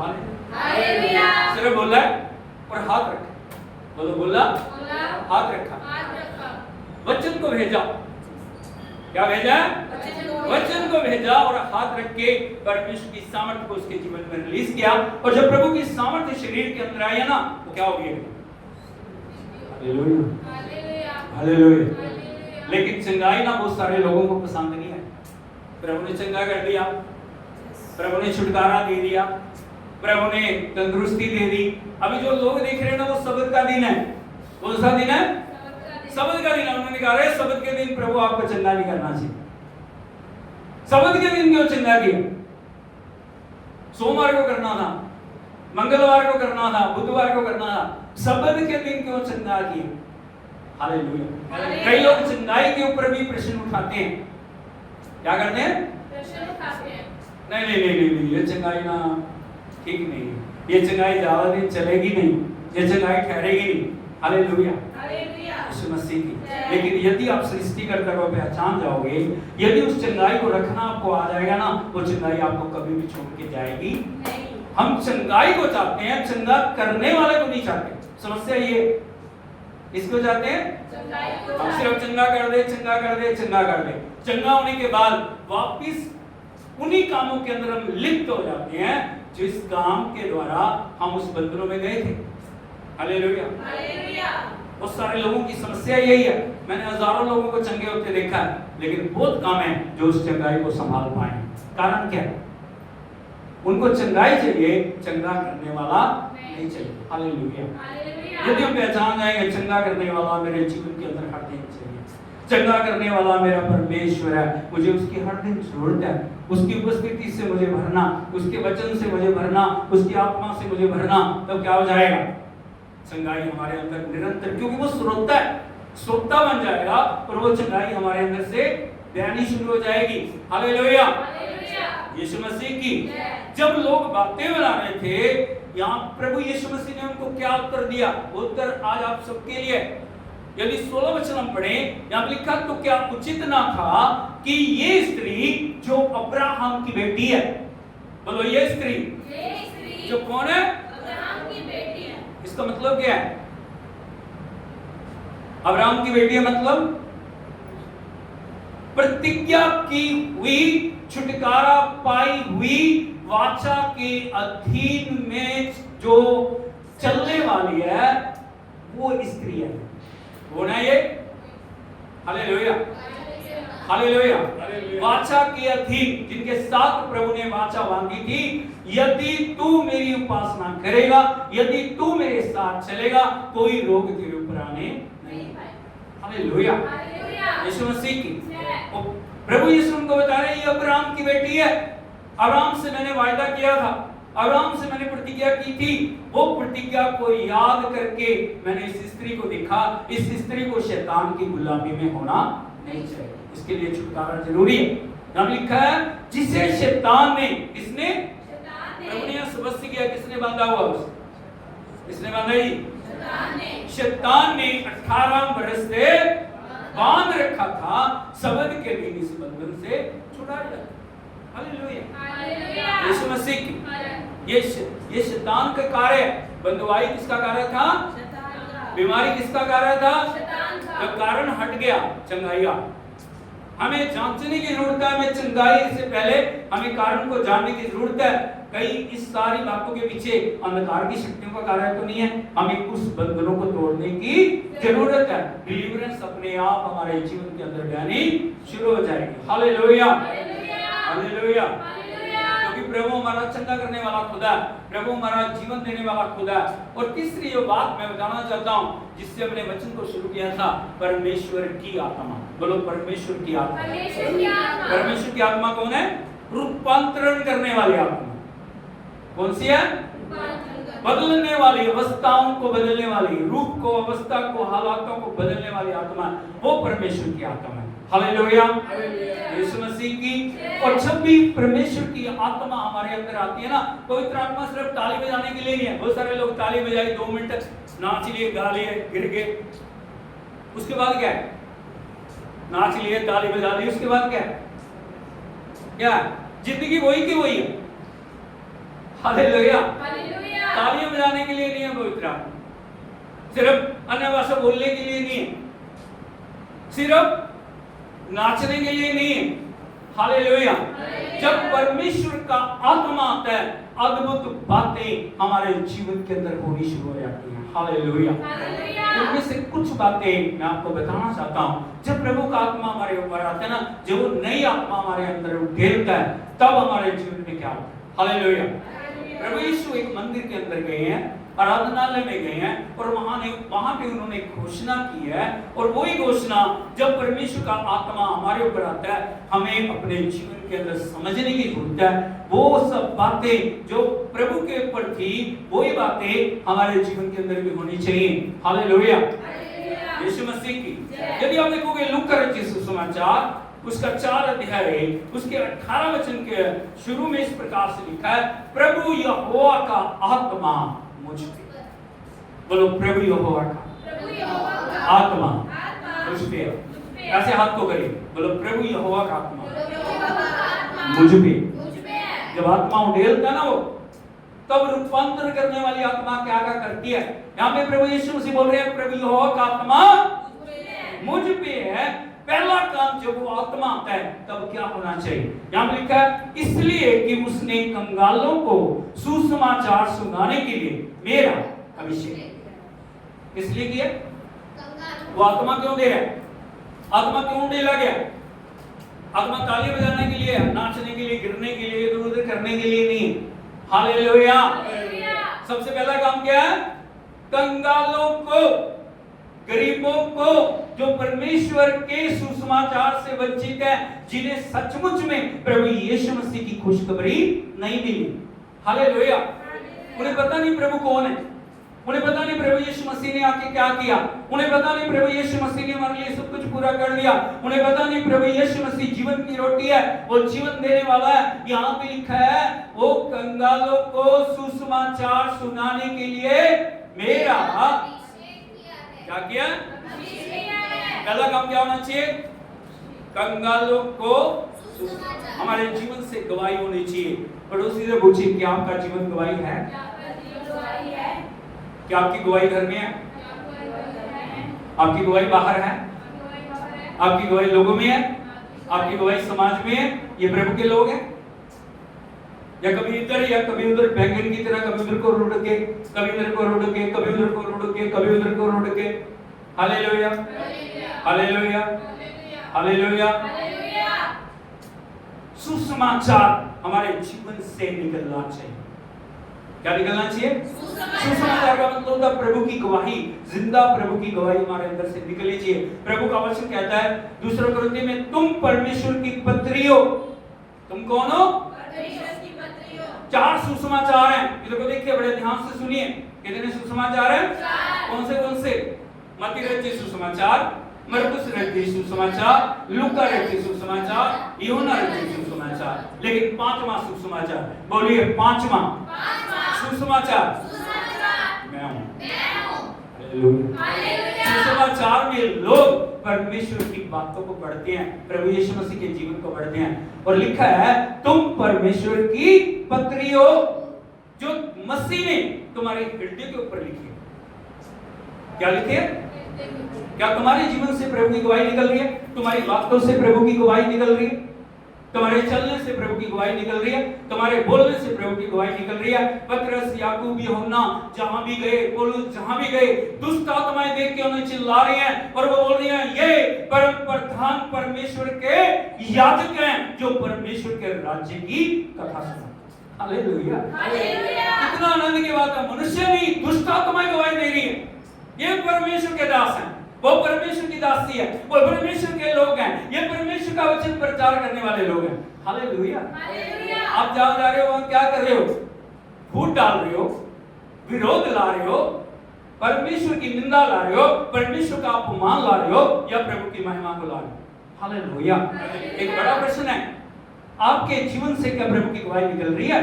हालेलुया। सिर्फ बोला और हाथ रखा। बोलो, बोला, हाथ रखा, वचन को भेजा। क्या भेजा? वचन को भेजा और हाथ रख के परमेश्वर की सामर्थ को उसके जीवन में रिलीज किया। और जब प्रभु की सामर्थ शरीर के अंदर आई है ना, वो क्या हो गया? Hallelujah, hallelujah. लेकिन चंगाई ना बहुत सारे लोगों को पसंद नहीं है। प्रभु ने चंगा कर दिया, प्रभु ने छुटकारा दे दिया, प्रभु ने तंदुरुस्ती दे दी। अभी जो लोग देख रहे हैं ना, वो सबत का दिन है। कौन सा दिन है? सबत का दिन है। उन्होंने कहा सबत के दिन प्रभु आपको चंगा नहीं करना चाहिए। सबत के दिन क्यों चंगा किया? सोमवार को करना था, मंगलवार को करना था, बुधवार को करना था, सबत के दिन क्यों चंगा किया? हालेलुया। कई लोग चंगाई के ऊपर भी प्रश्न उठाते हैं। क्या करते हैं? प्रश्न उठाते हैं। नहीं, ये चंगाई ना ठीक नहीं है, ये चंगाई ज्यादा दिन चलेगी नहीं, ये चंगाई ठहरेगी नहीं। हालेलुया, यीशु मसीह की। लेकिन यदि आप सृष्टिकर्ता को पहचान जाओगे, यदि उस चंगाई को रखना आपको आ जाएगा ना, वो चंगाई आपको कभी भी छोड़ के जाएगी नहीं। हम चंगाई को चाहते हैं, चंगा करने वाले को नहीं चाहते। समस्या ये इसको चाहते हैं, हम सिर्फ चंगा कर दे, चंगा कर दे, चंगा कर दे। चंगा होने के बाद वापिस उन्हीं कामों के अंदर हम लिप्त हो जाते हैं जिस काम के द्वारा हम उस बंधनों में गए थे। Hallelujah, hallelujah. बहुत सारे लोगों की समस्या यही है। मैंने हजारों लोगों को चंगे होते देखा है, लेकिन बहुत कम है जो उस चंगाई को संभाल पाए। कारण क्या है? उनको चंगाई चाहिए, चंगा करने वाला नहीं चाहिए। हालेलुया। यदि हम पहचान जाएंगे चंगा करने वाला मेरे जीवन के अंदर हर दिन चाहिए, चंगा करने वाला मेरा परमेश्वर है, मुझे उसकी हर दिन जरूरत है, उसकी उपस्थिति से मुझे भरना, उसके वचन से मुझे भरना, उसकी आत्मा से मुझे भरना, तब क्या हो जाएगा? चंगाई हमारे अंदर निरंतर, क्योंकि वो श्रोता है, श्रोता बन जाएगा और वो चंगाई हमारे अंदर से बहनी शुरू हो जाएगी। हालेलुया। यीशु मसीह की जब लोग बातें बना रहे थे, यहाँ प्रभु यीशु मसीह ने उनको क्या उत्तर दिया? उत्तर आज आप सबके लिए। यदि 16 वचन हम पढ़ें, यहाँ लिखा, तो क्या उचित ना था कि ये स्त्री जो अब्राहम की बेटी है, बोलो ये स्त्री जो कौन है? अब्राहम की बेटी है। इसका मतलब क्या है? अब्राहम की बेटी है मतलब प्रतिज्ञा की हुई, छुटकारा पाई हुई, वाचा के अधीन में जो चलने वाली है वो स्त्री है। कौन है ये? Hallelujah, hallelujah. वाचा के अधीन, जिनके साथ प्रभु ने वाचा बांधी थी, यदि तू मेरी उपासना करेगा, यदि तू मेरे साथ चलेगा, कोई रोग तेरे ऊपर आने नहीं पाएगा। हालेलुया। यीशु मसीह की प्रभु यीशु उनको बता रहे हैं, ये अब्राहम की बेटी है, अब्राहम से मैंने वायदा किया था, अब्राहम से मैंने प्रतिज्ञा की थी, वो प्रतिज्ञा को याद करके मैंने इस स्त्री को देखा, इस स्त्री को शैतान की गुलामी में होना नहीं चाहिए, इसके लिए छुटकारा जरूरी है। नाम लिखा है, जिसे शैतान ने, किसने? प्रभु ने स्पष्ट किया, किसने बांधा हुआ? किसने बांधा? शैतान ने 18 वर्ष से बांध रखा था, शब्द के दिन इस बंधन से छुड़ा दिया। हालेलुया। यीशु मसीह की ये शैतान का कार्य है। बंधुआई किसका कार्य था? बीमारी किसका कार्य था? जब कारण हट गया, चंगाई आ। हमें जांचने की जरूरत है, हमें चंगाई से पहले हमें कारण को जानने की जरूरत है। कहीं इस सारी बातों के पीछे अंधकार की शक्तियों का कार्य तो नहीं है, हमें उस बंधनों को तोड़ने की जरूरत है। डिलीवरेंस अपने आप हमारे जीवन के अंदर बहनी शुरू हो जाएगी। Hallelujah, hallelujah. क्योंकि प्रभु हमारा चंगा करने वाला खुदा है, प्रभु हमारा जीवन देने वाला खुदा है। और तीसरी जो बात मैं बताना चाहता हूँ, जिससे अपने वचन को शुरू किया था, परमेश्वर की आत्मा। बोलो परमेश्वर की आत्मा। परमेश्वर की आत्मा कौन है? रूपांतरण करने वाली आत्मा। कौन सी है? बदलने वाली, अवस्थाओं को बदलने वाली, रूप को, अवस्था को, हालातों को बदलने वाली आत्मा, वो परमेश्वर की आत्मा है। हालेलुया। यीशु मसीह की। और जब भी परमेश्वर की आत्मा हमारे अंदर आती है ना, पवित्र आत्मा सिर्फ ताली बजाने के लिए नहीं है। बहुत सारे लोग ताली बजाई 2 मिनट तक नाच लिए, गा लिए, गिर गए, उसके बाद क्या है? नाच लिए, ताली बजा ली, उसके बाद क्या है? क्या जिंदगी वही की वही है। हालेलुया। तालियां बजाने के लिए नहीं है पवित्र आत्मा, सिर्फ अन्य भाषा बोलने के लिए नहीं है, सिर्फ नाचने के लिए नहीं है। हालेलुया। जब परमेश्वर का आत्मा आता है, अद्भुत बातें हमारे जीवन के अंदर होनी शुरू हो जाती हैं। हालेलुया। उनमें से कुछ बातें मैं आपको बताना चाहता हूँ। जब प्रभु का आत्मा हमारे ऊपर आता है ना, जब वो नई आत्मा हमारे अंदर उठेलता है, तब हमारे जीवन में क्या होता है? हालेलुया। प्रभु यीशु एक मंदिर के अंदर गए हैं, आराधनालय में गए हैं, और वहां पे उन्होंने घोषणा की है। और वही घोषणा जब परमेश्वर का आत्मा हमारे ऊपर आता है, हमें अपने जीवन के अंदर समझने की जरूरत है। वो सब बातें जो प्रभु के ऊपर थी, वही बातें हमारे जीवन के अंदर भी होनी चाहिए। हालेलुया। यीशु मसीह की। यदि आप देखोगे लूका रचित सुसमाचार, उसका 4 अध्याय, उसके 18 वचन के शुरू में इस प्रकार से लिखा है, प्रभु यहोवा का आत्मा मुझ पे। बोलो प्रभु यहोवा का आत्मा मुझ पे। ऐसे हाथ को करिए, बोलो प्रभु यहोवा का आत्मा मुझ पे। जब आत्मा उड़ेलता ना वो, तब रूपांतर करने वाली आत्मा क्या क्या करती है? यहाँ पे प्रभु यीशु मसीह बोल रहे हैं, प्रभु यहोवा का आत्मा मुझ पे है। पहला काम जब वो आत्मा आता है, तब क्या होना चाहिए? यहाँ पे लिखा है, इसलिए कि उसने कंगालों को सुसमाचार सुनाने के लिए मेरा अभिषेक। इसलिए किया वो आत्मा क्यों दे रहा है? आत्मा क्यों डेला गया? आत्मा ताली बजाने के लिए, नाचने के लिए, गिरने के लिए, इधर उधर करने के लिए नहीं। हालेलुया। सबसे पहला काम क्या है? कंगालों को, गरीबों को, जो परमेश्वर के सुसमाचार से वंचित है, जिन्हें सचमुच में प्रभु यीशु मसीह की खुशखबरी नहीं मिली। हालेलुया। उन्हें पता नहीं प्रभु कौन है, उन्हें पता नहीं प्रभु यीशु मसीह ने आके क्या किया, उन्हें पता नहीं प्रभु यीशु मसीह ने हमारे लिए सब कुछ पूरा कर दिया, उन्हें पता नहीं प्रभु यीशु मसीह जीवन की रोटी है, वो जीवन देने वाला है। यहाँ पे लिखा है वो कंगालों को सुसमाचार सुनाने के लिए मेरा क्या किया? पहला काम क्या होना चाहिए? कंगालों को हमारे जीवन से गवाही होनी चाहिए। पड़ोसी से पूछिए कि आपका जीवन गवाही है? क्या आपकी गवाही घर में है? आपकी गवाही बाहर है? आपकी गवाही लोगों में है? आपकी गवाही समाज में है? ये प्रभु के लोग हैं? या कभी इधर या कभी उधर बैंगन की तरह कभी उधर को रुड़ के, कभी इधर को रुड़ के, कभी उधर को रुड़ के, कभी उधर को रुड़ के। Hallelujah, hallelujah, hallelujah. सुसमाचार हमारे जीवन से निकलना चाहिए। क्या निकलना चाहिए? सुसमाचार का मतलब होता है प्रभु की गवाही, जिंदा प्रभु की गवाही हमारे अंदर से निकलनी चाहिए। प्रभु का वचन कहता है दूसरे कुरिन्थियों में, तुम परमेश्वर की पत्री हो। तुम कौन हो? चार सुसमाचार हैं। इधर को देखिए, बड़े ध्यान से सुनिए। कितने सुसमाचार हैं? कौन से कौन से? मत्ती रचित सुसमाचार, मरकुस रचित सुसमाचार, लूका रचित सुसमाचार, यूहन्ना रचित सुसमाचार। लेकिन पांचवा सुसमाचार, बोलिए पांचवा सुसमाचार मैं हूं। सुसमाचार में लोग परमेश्वर की बातों को पढ़ते हैं, प्रभु यीशु मसीह के जीवन को पढ़ते हैं। और लिखा है तुम परमेश्वर की पत्री हो, जो मसीह ने तुम्हारे हृदय के ऊपर लिखी है। क्या लिखी है? क्या तुम्हारे जीवन से प्रभु की गवाही निकल रही है? तुम्हारी बातों से प्रभु की गवाही निकल रही है? तुम्हारे चलने से प्रभु की गवाही निकल रही है? तुम्हारे बोलने से प्रभु की गवाही निकल रही है? पतरस, याकूब, यूहन्ना जहां भी गए, पौलुस जहां भी गए, दुष्ट आत्माएं देख के उन्हें चिल्ला रही हैं और वो बोल रही हैं ये परम प्रधान परमेश्वर के याजक हैं जो परमेश्वर के राज्य की कथा सुना। हालेलुया, कितना आनंद की बात है। मनुष्य नहीं, दुष्ट आत्माएं गवाही दे रही है ये परमेश्वर के दास हैं, वो परमेश्वर की दासी है, वो परमेश्वर के लोग हैं, ये परमेश्वर का वचन प्रचार करने वाले लोग हैं। हालेलुया। आप जहां जा रहे हो वहां क्या कर रहे हो? फूट डाल रहे हो, विरोध ला रहे हो, परमेश्वर की निंदा ला रहे हो, परमेश्वर का अपमान ला रहे हो, या प्रभु की महिमा को ला रहे हो? हालेलुया। एक बड़ा प्रश्न है, आपके जीवन से क्या प्रभु की गवाही निकल रही है?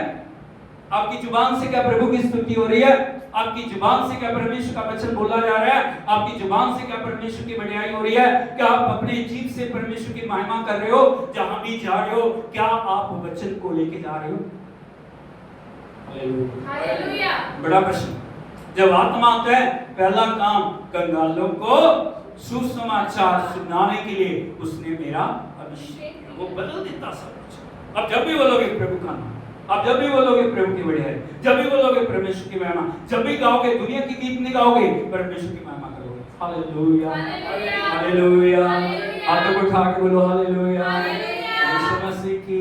आपकी जुबान से क्या प्रभु की स्तुति हो रही है? आपकी जुबान से क्या परमेश्वर का वचन बोला जा रहा है? आपकी जुबान से क्या परमेश्वर की बढ़ाई हो रही है? क्या आप अपने जीभ से परमेश्वर की महिमा कर रहे हो? जहां भी जा रहे हो क्या आप वचन को लेके जा रहे हो? हालेलुया। बड़ा प्रश्न। जब आत्मा आता है, पहला काम कंगालों को सुसमाचार सुनाने के लिए उसने मेरा अभिषेक, वो बदल देता सब कुछ। अब जब भी बोलोगे प्रभु का नाम, अब जब भी बोलोगे प्रभु की बढ़ाई, जब भी बोलोगे परमेश्वर की महिमा, जब भी गाओगे दुनिया की गीत नहीं गाओगे, परमेश्वर की महिमा करोगे। Hallelujah, hallelujah. हाथों को उठा के बोलो हालेलुया। यीशु मसीह की,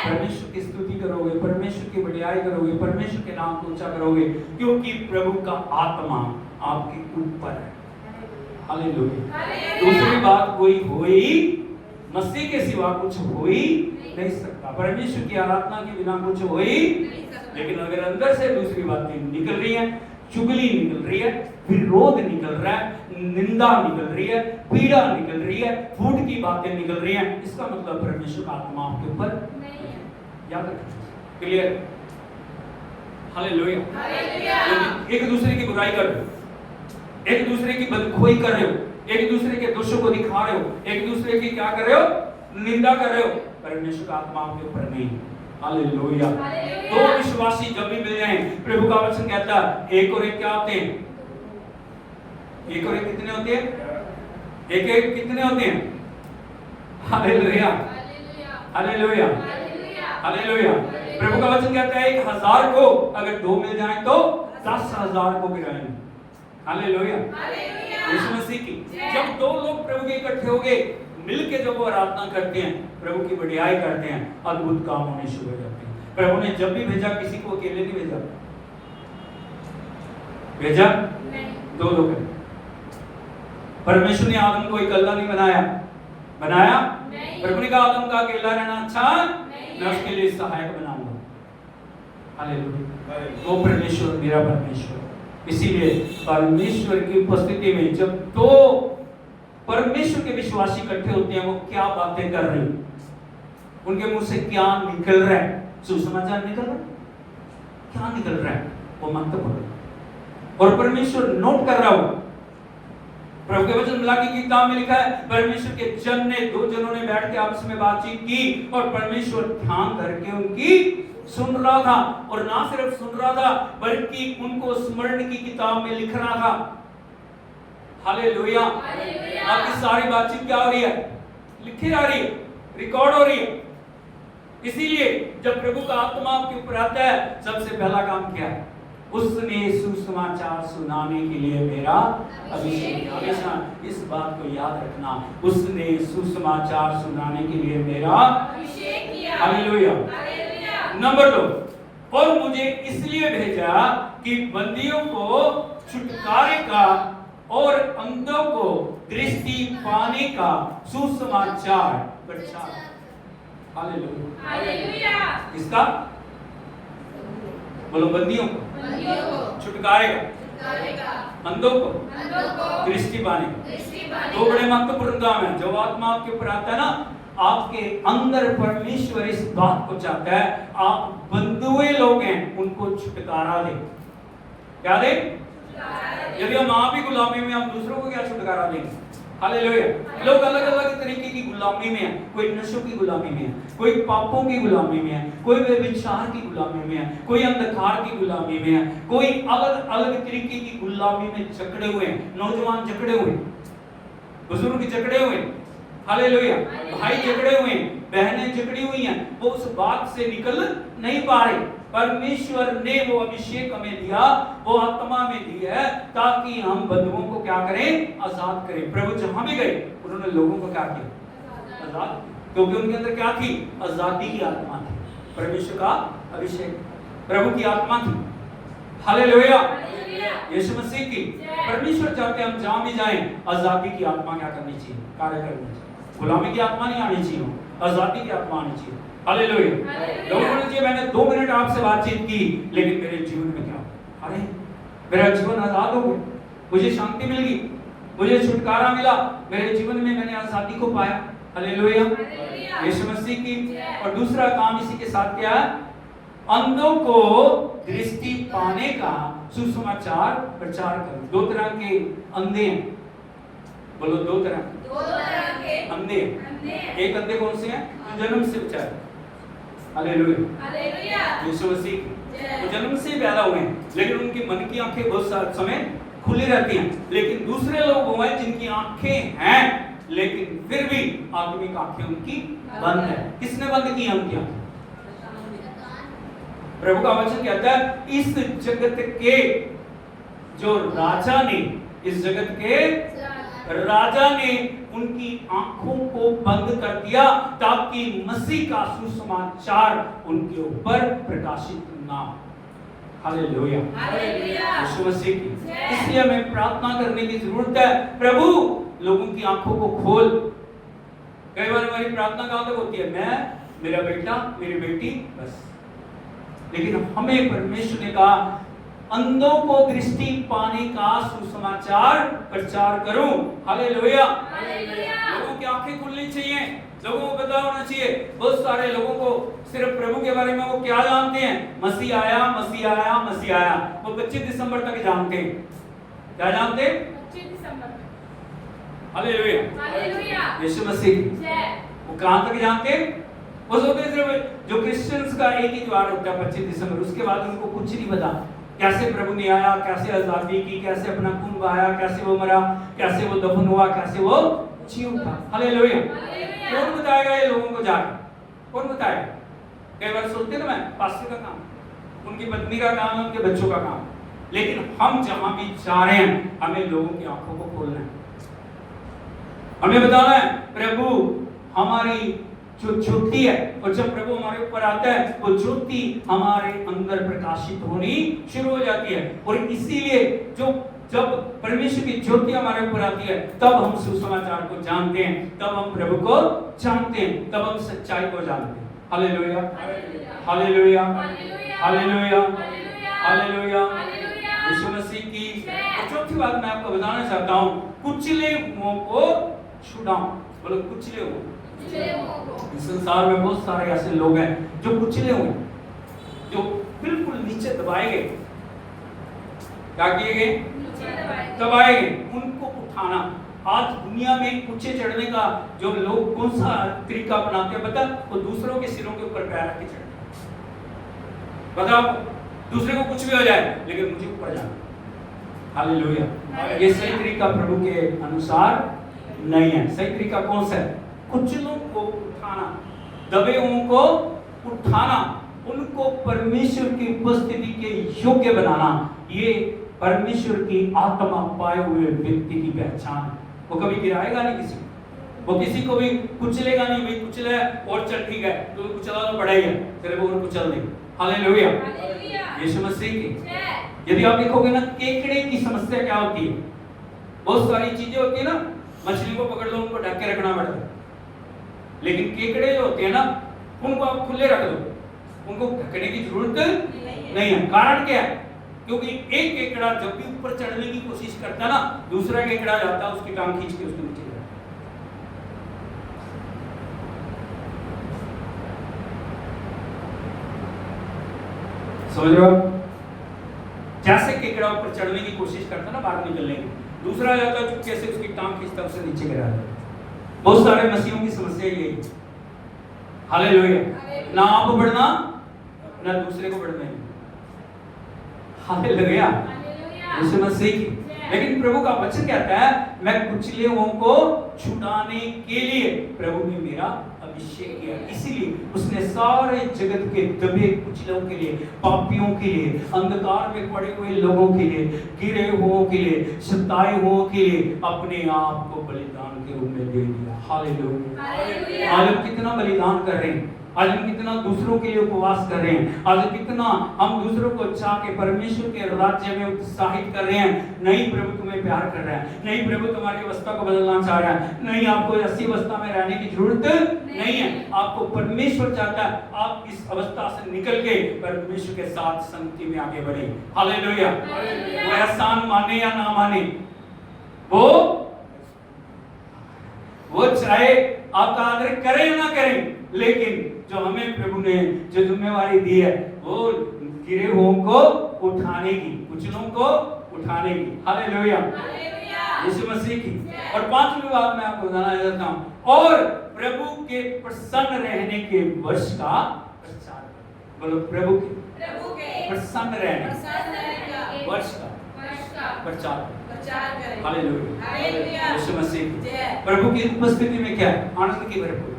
परमेश्वर की स्तुति करोगे, परमेश्वर की बढ़ाई करोगे, परमेश्वर के नाम को ऊंचा करोगे, क्योंकि प्रभु का आत्मा आपके ऊपर है। हालेलुया। दूसरी बात, कोई हो ही मसीह के सिवा कुछ हो ही नहीं सकता। परमेश्वर की आराधना के बिना कुछ हो ही, लेकिन अगर अंदर से दूसरी बातें निकल रही हैं, चुगली निकल रही है, विरोध निकल रहा है, निंदा निकल रही है, पीड़ा निकल रही है, फूट की बातें निकल रही हैं, इसका मतलब परमेश्वर का आत्मा आपके ऊपर नहीं है। याद रखिए, क्लियर? हालेलुया। एक दूसरे की बुराई कर रहे हो, एक दूसरे की बदखोई कर रहे हो, एक दूसरे के दोषों को दिखा रहे हो, एक दूसरे की क्या कर रहे हो? निंदा कर रहे हो, परमेश्वर का आत्मा आपके ऊपर नहीं। हालेलुया। दो विश्वासी जब भी मिल जाएं, प्रभु का वचन कहता है एक और एक क्या होते हैं? एक और एक कितने होते हैं? एक एक कितने होते हैं? Hallelujah, hallelujah, hallelujah. प्रभु का वचन कहता है 1000 को अगर 2 मिल जाएं तो 10,000 को गिराएंगे। हालेलुया। यीशु मसीह की, जब 2 लोग प्रभु के इकट्ठे हो गए, मिल के जब वो आराधना करते हैं, प्रभु की बढ़ियाई करते हैं, अद्भुत काम होने शुरू हो जाते हैं। प्रभु ने जब भी भेजा किसी को अकेले नहीं भेजा, भेजा दो लोग हैं। परमेश्वर ने आदम को अकेला नहीं बनाया, बनाया प्रभु ने कहा आदम का अकेला रहना अच्छा, मैं उसके लिए सहायक बनाऊंगा। हालेलुया। वो परमेश्वर मेरा परमेश्वर। इसीलिए परमेश्वर की उपस्थिति में जब दो परमेश्वर के विश्वासी इकट्ठे होते हैं, वो क्या बातें कर रहे हैं, उनके मुंह से क्या निकल रहा है, सुसमाचार निकल रहा है, क्या निकल रहा है, वो महत्वपूर्ण है। और परमेश्वर नोट कर रहा हो। प्रभु के वचन मलाकी की किताब में लिखा है, परमेश्वर के जन ने, दो जनों ने बैठ के आपस में बातचीत की और परमेश्वर ध्यान करके उनकी सुन रहा था। और ना सिर्फ सुन रहा था, बल्कि उनको स्मरण की किताब में लिख रहा था। हालेलुया। आपकी सारी बातचीत क्या हो रही है, लिखी जा रही है, रिकॉर्ड हो रही है। इसीलिए जब प्रभु का आत्मा आपके ऊपर आता है, सबसे पहला काम क्या है, उसने सुसमाचार सुनाने के लिए मेरा अभिषेक। हमेशा इस बात को याद रखना, उसने सुसमाचार सुनाने के लिए मेरा अभिषेक किया। हालेलुया। नंबर 2, और मुझे इसलिए भेजा कि बंदियों को छुटकारे का और अंधों को दृष्टि पाने का सुसमाचार प्रचार। हालेलुया। हालेलुया। किसका? बोलो, बंदियों को, छुटकारे का, अंधों को दृष्टि पाने। दो बड़े महत्वपूर्ण काम है। जब आत्मा आपके ऊपर आता है ना, आपके अंदर परमेश्वर इस बात को चाहता है, आप बंधुए लोग हैं, उनको छुटकारा दे। क्या दे? यदि हम आप ही गुलामी में, हम दूसरों को क्या छुटकारा देंगे? हालेलुया। लोग अलग अलग तरीके की गुलामी में है। कोई नशों की गुलामी में है, कोई पापों की गुलामी में है, कोई व्यभिचार की गुलामी में है, कोई अंधकार की गुलामी में है, कोई अलग अलग तरीके की गुलामी में जकड़े हुए हैं। नौजवान जकड़े हुए, बुजुर्ग जकड़े हुए, हालेलुया, भाई जकड़े हुए, बहनें जकड़ी हुई हैं, वो उस बात से निकल नहीं पा रहे। परमेश्वर ने वो अभिषेक हमें दिया, वो आत्मा में दी है, ताकि हम बंधुओं को क्या करें? आजाद करें। प्रभु जहां भी गए, उन्होंने लोगों को क्या किया? आजाद। क्योंकि उनके अंदर क्या थी? आजादी की आत्मा थी। परमेश्वर का अभिषेक, प्रभु की आत्मा थी। हालेलुया। यीशु मसीह की। परमेश्वर चाहते हम जहां भी जाएं, आजादी की आत्मा क्या करनी चाहिए? कार्य करनी चाहिए। गुलामी की आत्मा नहीं आनी चाहिए, आजादी की आत्मा आनी चाहिए। हालेलुया। लोगों ने जी मैंने 2 मिनट आपसे बातचीत की, लेकिन मेरे जीवन में क्या? अरे मेरा जीवन आजाद हो गया, मुझे शांति मिल गई, मुझे छुटकारा मिला, मेरे जीवन में मैंने आजादी को पाया। हालेलुया। यीशु मसीह की। और दूसरा काम इसी के साथ क्या है? अंधों को दृष्टि पाने का सुसमाचार प्रचार करो। 2 तरह के अंधे हैं। बोलो, 2 तरह के अंधे। एक अंधे कौन से हैं? जन्म से बेचारे। हालेलुया। यीशु मसीह वो जन्म से ही पैदा हुए हैं, लेकिन उनकी मन की आंखें बहुत सारे समय खुली रहती हैं। लेकिन दूसरे लोग वो हैं जिनकी आंखें हैं, लेकिन फिर भी आत्मिक आंखें उनकी बंद है। किसने बंद की उनकी आंखें? प्रभु का वचन कहता है, इस जगत के जो राजा ने, इस जगत के राजा ने उनकी आंखों को बंद कर दिया, ताकि मसीह का सुसमाचार उनके ऊपर प्रकाशित ना हो। हालेलुया। यीशु मसीह की। इसलिए हमें प्रार्थना करने की जरूरत है, प्रभु लोगों की आंखों को खोल। कई बार हमारी प्रार्थना कहां तक होती है? मैं, मेरा बेटा, मेरी बेटी, बस। लेकिन हमें परमेश्वर ने कहा, अंधों को दृष्टि पाने का सुसमाचार प्रचार करूं। हालेलुया। लोगों की आंखें खुलनी चाहिए, लोगों को पता होना चाहिए। बहुत सारे लोगों को सिर्फ प्रभु के बारे में वो क्या जानते हैं? मसीह आया, मसीह आया, मसीह आया। वो 25 दिसंबर तक जानते हैं। क्या जानते हैं? 25 दिसंबर। हालेलुया। यीशु मसीह। वो कहां तक जानते हैं? वो सिर्फ जो क्रिश्चियंस का एक ही त्योहार होता है 25 दिसंबर, उसके बाद उनको कुछ नहीं पता। कैसे प्रभु ने आया, कैसे आजादी की, कैसे अपना खून बहाया, कैसे वो मरा, कैसे वो दफन हुआ, कैसे वो जी उठा। हालेलुया। कौन बताएगा ये लोगों को जाकर? कौन बताएगा? कई बार सुनते ना, मैं पास्टर का काम, उनकी पत्नी का काम है, उनके बच्चों का काम। लेकिन हम जहां भी जा रहे हैं, हमें लोगों की आंखों को खोलना है। हमें बताना है प्रभु हमारी जो ज्योति है, और जब प्रभु हमारे ऊपर आता है वो ज्योति हमारे अंदर प्रकाशित होनी शुरू हो जाती है। और इसीलिए जब परमेश्वर की ज्योति हमारे ऊपर आती है तब हम सुसमाचार को जानते हैं, तब हम प्रभु को जानते हैं, तब हम सच्चाई को जानते हैं। Hallelujah, hallelujah, hallelujah, hallelujah. Yeshu Masih की चौथी बात मैं आपको बताना चाहता हूँ, कुचले हुओं को छुड़ाओ। बोलो कुचले हुए। इस संसार में बहुत सारे ऐसे लोग हैं जो कुचले हुए, जो बिल्कुल नीचे दबाए गए। क्या किए गए? दबाए गए। उनको उठाना। आज दुनिया में ऊंचे चढ़ने का जो लोग कौन सा तरीका अपनाते हैं पता? वो दूसरों के सिरों के ऊपर पैर रख के चढ़ते। बताओ, दूसरे को कुछ भी हो जाए लेकिन मुझे ऊपर जाना। हालेलुया। ये सही तरीका प्रभु के अनुसार नहीं है। सही तरीका कौन सा है? कुचलों को उठाना, दबे हुओं को उठाना, उनको परमेश्वर की उपस्थिति के योग्य बनाना। ये परमेश्वर की आत्मा पाए हुए व्यक्ति की पहचान है। वो कभी गिराएगा नहीं किसी को, वो किसी को भी कुचलेगा नहीं। भाई कुचला है और चल ठीक है, तो कुचला तो बड़ा ही है, तेरे को और कुचल दे। हालेलुया, यीशु मसीह की। यदि आप देखोगे ना, केकड़े की समस्या क्या होती है? बहुत सारी चीजें होती है ना, मछली को पकड़ लो, उनको ढक के रखना पड़ता है। लेकिन केकड़े जो होते हैं ना, उनको आप खुले रख दो, उनको ढकने की जरूरत नहीं है। कारण क्या है? क्योंकि एक केकड़ा जब भी ऊपर चढ़ने की कोशिश करता है ना, दूसरा केकड़ा जाता है उसकी टांग खींच के उसके नीचे जाता है। समझ रहे हो? जैसे केकड़ा ऊपर चढ़ने की कोशिश करता है ना बाहर निकलने की, दूसरा जाता है चुपके से उसकी टांग खींचता है, उसे नीचे गिरा देता है। बहुत सारे मसीहों की समस्या यही है। हालेलुया। ना आप बढ़ना ना दूसरे को बढ़ना। हालेलुया, यीशु मसीह की। लेकिन प्रभु का वचन कहता है, मैं कुचले हुओं को छुड़ाने के लिए प्रभु ने मेरा अभिषेक किया। इसीलिए उसने सारे जगत के दबे कुचलों के लिए, पापियों के लिए, अंधकार में पड़े हुए लोगों के लिए, गिरे हुओं के लिए, सताए हुओं के लिए अपने आप को बलिदान के रूप में दे दिया। हालेलुया। आज हम कितना बलिदान कर रहे हैं, आज हम कितना दूसरों के लिए उपवास कर रहे हैं, आज कितना हम दूसरों को चाह के परमेश्वर के राज्य में उत्साहित कर रहे हैं। नहीं, प्रभु तुम्हें प्यार कर रहा है। नहीं, प्रभु तुम्हारी अवस्था को बदलना चाह रहा है। नहीं, आपको ऐसी अवस्था में रहने की जरूरत नहीं है। आपको परमेश्वर चाहता है आप इस अवस्था से निकल के परमेश्वर के साथ संगति में आगे बढ़े। हालेलुया। वो एहसान माने या ना माने, वो चाहे आपका आदर करें या ना करें, लेकिन जो हमें प्रभु ने जो जिम्मेवारी दी है वो गिरे हुओं को उठाने की, कुचलों को उठाने की। हालेलुया, यीशु मसीह की। और पांचवी बात मैं आपको बताना चाहता हूं, और प्रभु के प्रसन्न रहने के वर्ष का प्रचार। बोलो प्रभु के प्रसन्न रहने वर्ष का प्रचार। हालेलुया, यीशु मसीह। प्रभु की उपस्थिति में क्या है? आनंद की भरपूरी।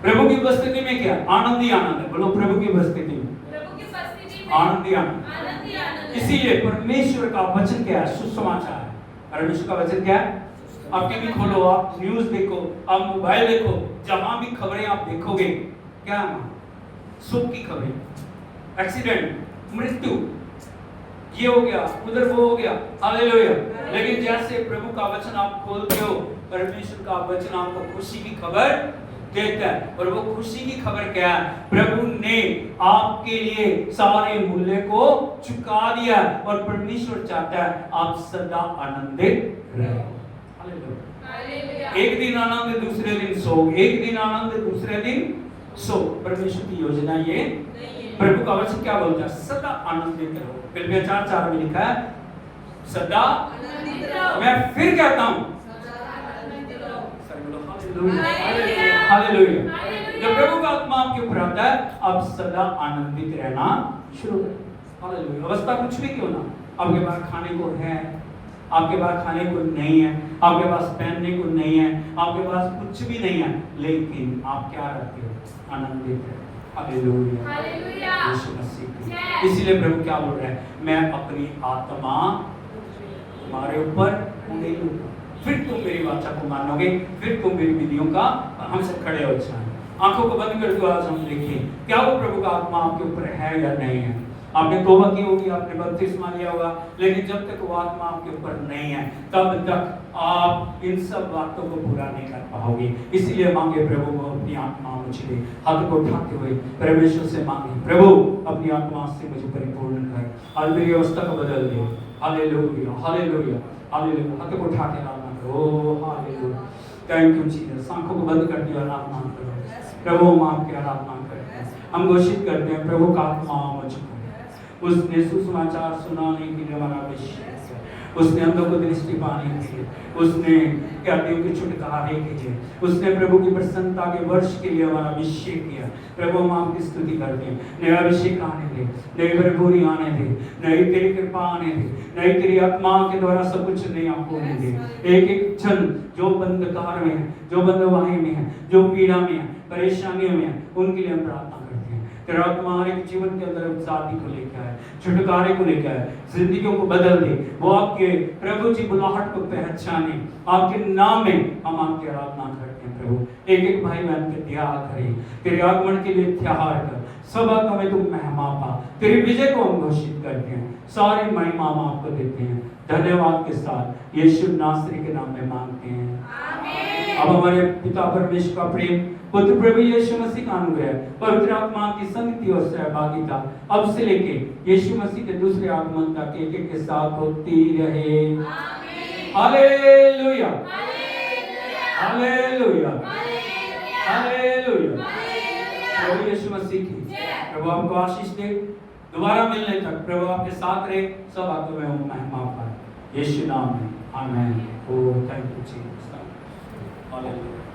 प्रभु की उपस्थिति में क्या? आनंद ही आनंद है। बोलो प्रभु की उपस्थिति में आनंद ही आनंद। इसीलिए परमेश्वर का वचन क्या है? सुसमाचार है। परमेश्वर का वचन क्या है? आप टीवी खोलो, आप न्यूज देखो, आप मोबाइल देखो, जहां भी खबरें आप देखोगे, क्या है? सुख की खबरें, एक्सीडेंट, मृत्यु, ये हो गया, उधर वो हो गया। हालेलुया। लेकिन जैसे प्रभु का वचन आप खोलते हो, परमेश्वर का वचन आपको खुशी की खबर देता है। और वो खुशी की खबर क्या है? प्रभु ने आपके लिए सारे मूल्य को चुका दिया, और परमेश्वर चाहता है आप सदा आनंदित रहो। हालेलुया। एक दिन आनंद, दूसरे दिन शोक, एक दिन आनंद, दूसरे दिन शोक। परमेश्वर की योजना ये। प्रभु का वचन क्या बोलता है? सदा आनंदित रहो। फिलिपियों 4:4 में लिखा है, सदा आनंदित रहो। मैं फिर कहता हूं, हालेलुया। जब प्रभु का आत्मा आपके ऊपर आता है, आप सदा आनंदित रहना शुरू करें। हालेलुया। अवस्था कुछ भी क्यों ना, आपके पास खाने को है, आपके पास खाने को नहीं है, आपके पास पहनने को नहीं है, आपके पास कुछ भी नहीं है, लेकिन आप क्या रहते हो? आनंदित है। हालेलुया, यीशु मसीह। इसीलिए प्रभु क्या बोल रहा है? मैं अपनी आत्मा तुम्हारे ऊपर नहीं लूंगा। फिर तुम मेरी वाचा को मानोगे, फिर तुम मेरी विधियों का। हम सब खड़े हो जाएं, आंखों को बंद कर दो। आज हम देखें क्या वो प्रभु का आत्मा आपके ऊपर है या नहीं है। आपने तौबा की होगी, आपने बपतिस्मा लिया होगा, लेकिन जब तक वो आत्मा आपके ऊपर नहीं है तब तक आप इन सब बातों को पूरा नहीं कर पाओगे। इसलिए मांगे प्रभु को अपनी आत्मा मुझे दे। हाथ को उठाते हुए परमेश्वर से मांगे, प्रभु अपनी आत्मा से मुझे परिपूर्ण कर, आज मेरी अवस्था को बदल दे। Hallelujah hallelujah hallelujah. हाथ को उठा के आराधना करो। Hallelujah, thank you Jesus. आंखों को बंद कर दिया, आराधना करो। प्रभु हम आपकी आराधना करते हैं, हम घोषित करते हैं प्रभु का आत्मा मुझको। उसने सुसमाचार सुनाने के लिए हमारा अभिषेक किया, उसने अंधों को दृष्टि पाने के लिए, उसने कैदियों के छुटकारे के लिए, उसने प्रभु की प्रसन्नता के वर्ष के लिए हमारा अभिषेक किया। प्रभु हम आपकी स्तुति करते हैं। नया अभिषेक आने दे, नई भरपूरी आने दे, नई तेरी कृपा आने दे, नई तेरी आत्मा के द्वारा सब कुछ नया होने दे। एक एक जन जो बंधकार में है, जो बंधुआई में है, जो पीड़ा में है, परेशानियों में है, उनके लिए हम प्रार्थना करते हैं। तेरा आत्मा हमारे जीवन के अंदर शादी को लेकर आए, छुटकारे को लेकर आए, जिंदगियों को बदल दे। वो आपके प्रभु जी बुलाहट को पहचाने, आपके नाम में हम आपकी आराधना करते हैं। प्रभु एक एक भाई बहन के त्याग करें, तेरे आगमन के लिए त्याग कर, सब आत्मा में तुम महिमा पा, तेरी विजय को हम घोषित करते हैं। सारी महिमा हम आपको देते हैं, धन्यवाद के साथ यीशु नासरी के नाम में मांगते हैं, आमीन। अब हमारे पिता परमेश्वर का प्रेम, पुत्र प्रभु यीशु मसीह का अनुग्रह, पवित्र आत्मा की संगति और सहभागिता अब से लेके यीशु मसीह के दूसरे आगमन तक एक एक के साथ होती रहे। आमीन। Hallelujah hallelujah hallelujah. प्रभु यीशु मसीह की प्रभु आपको आशीष दे। दोबारा मिलने तक प्रभु आपके साथ रहे, सब बातों में वो महिमा पाए, यीशु नाम में आमीन। ओ थैंक यू जीसस। हालेलुया।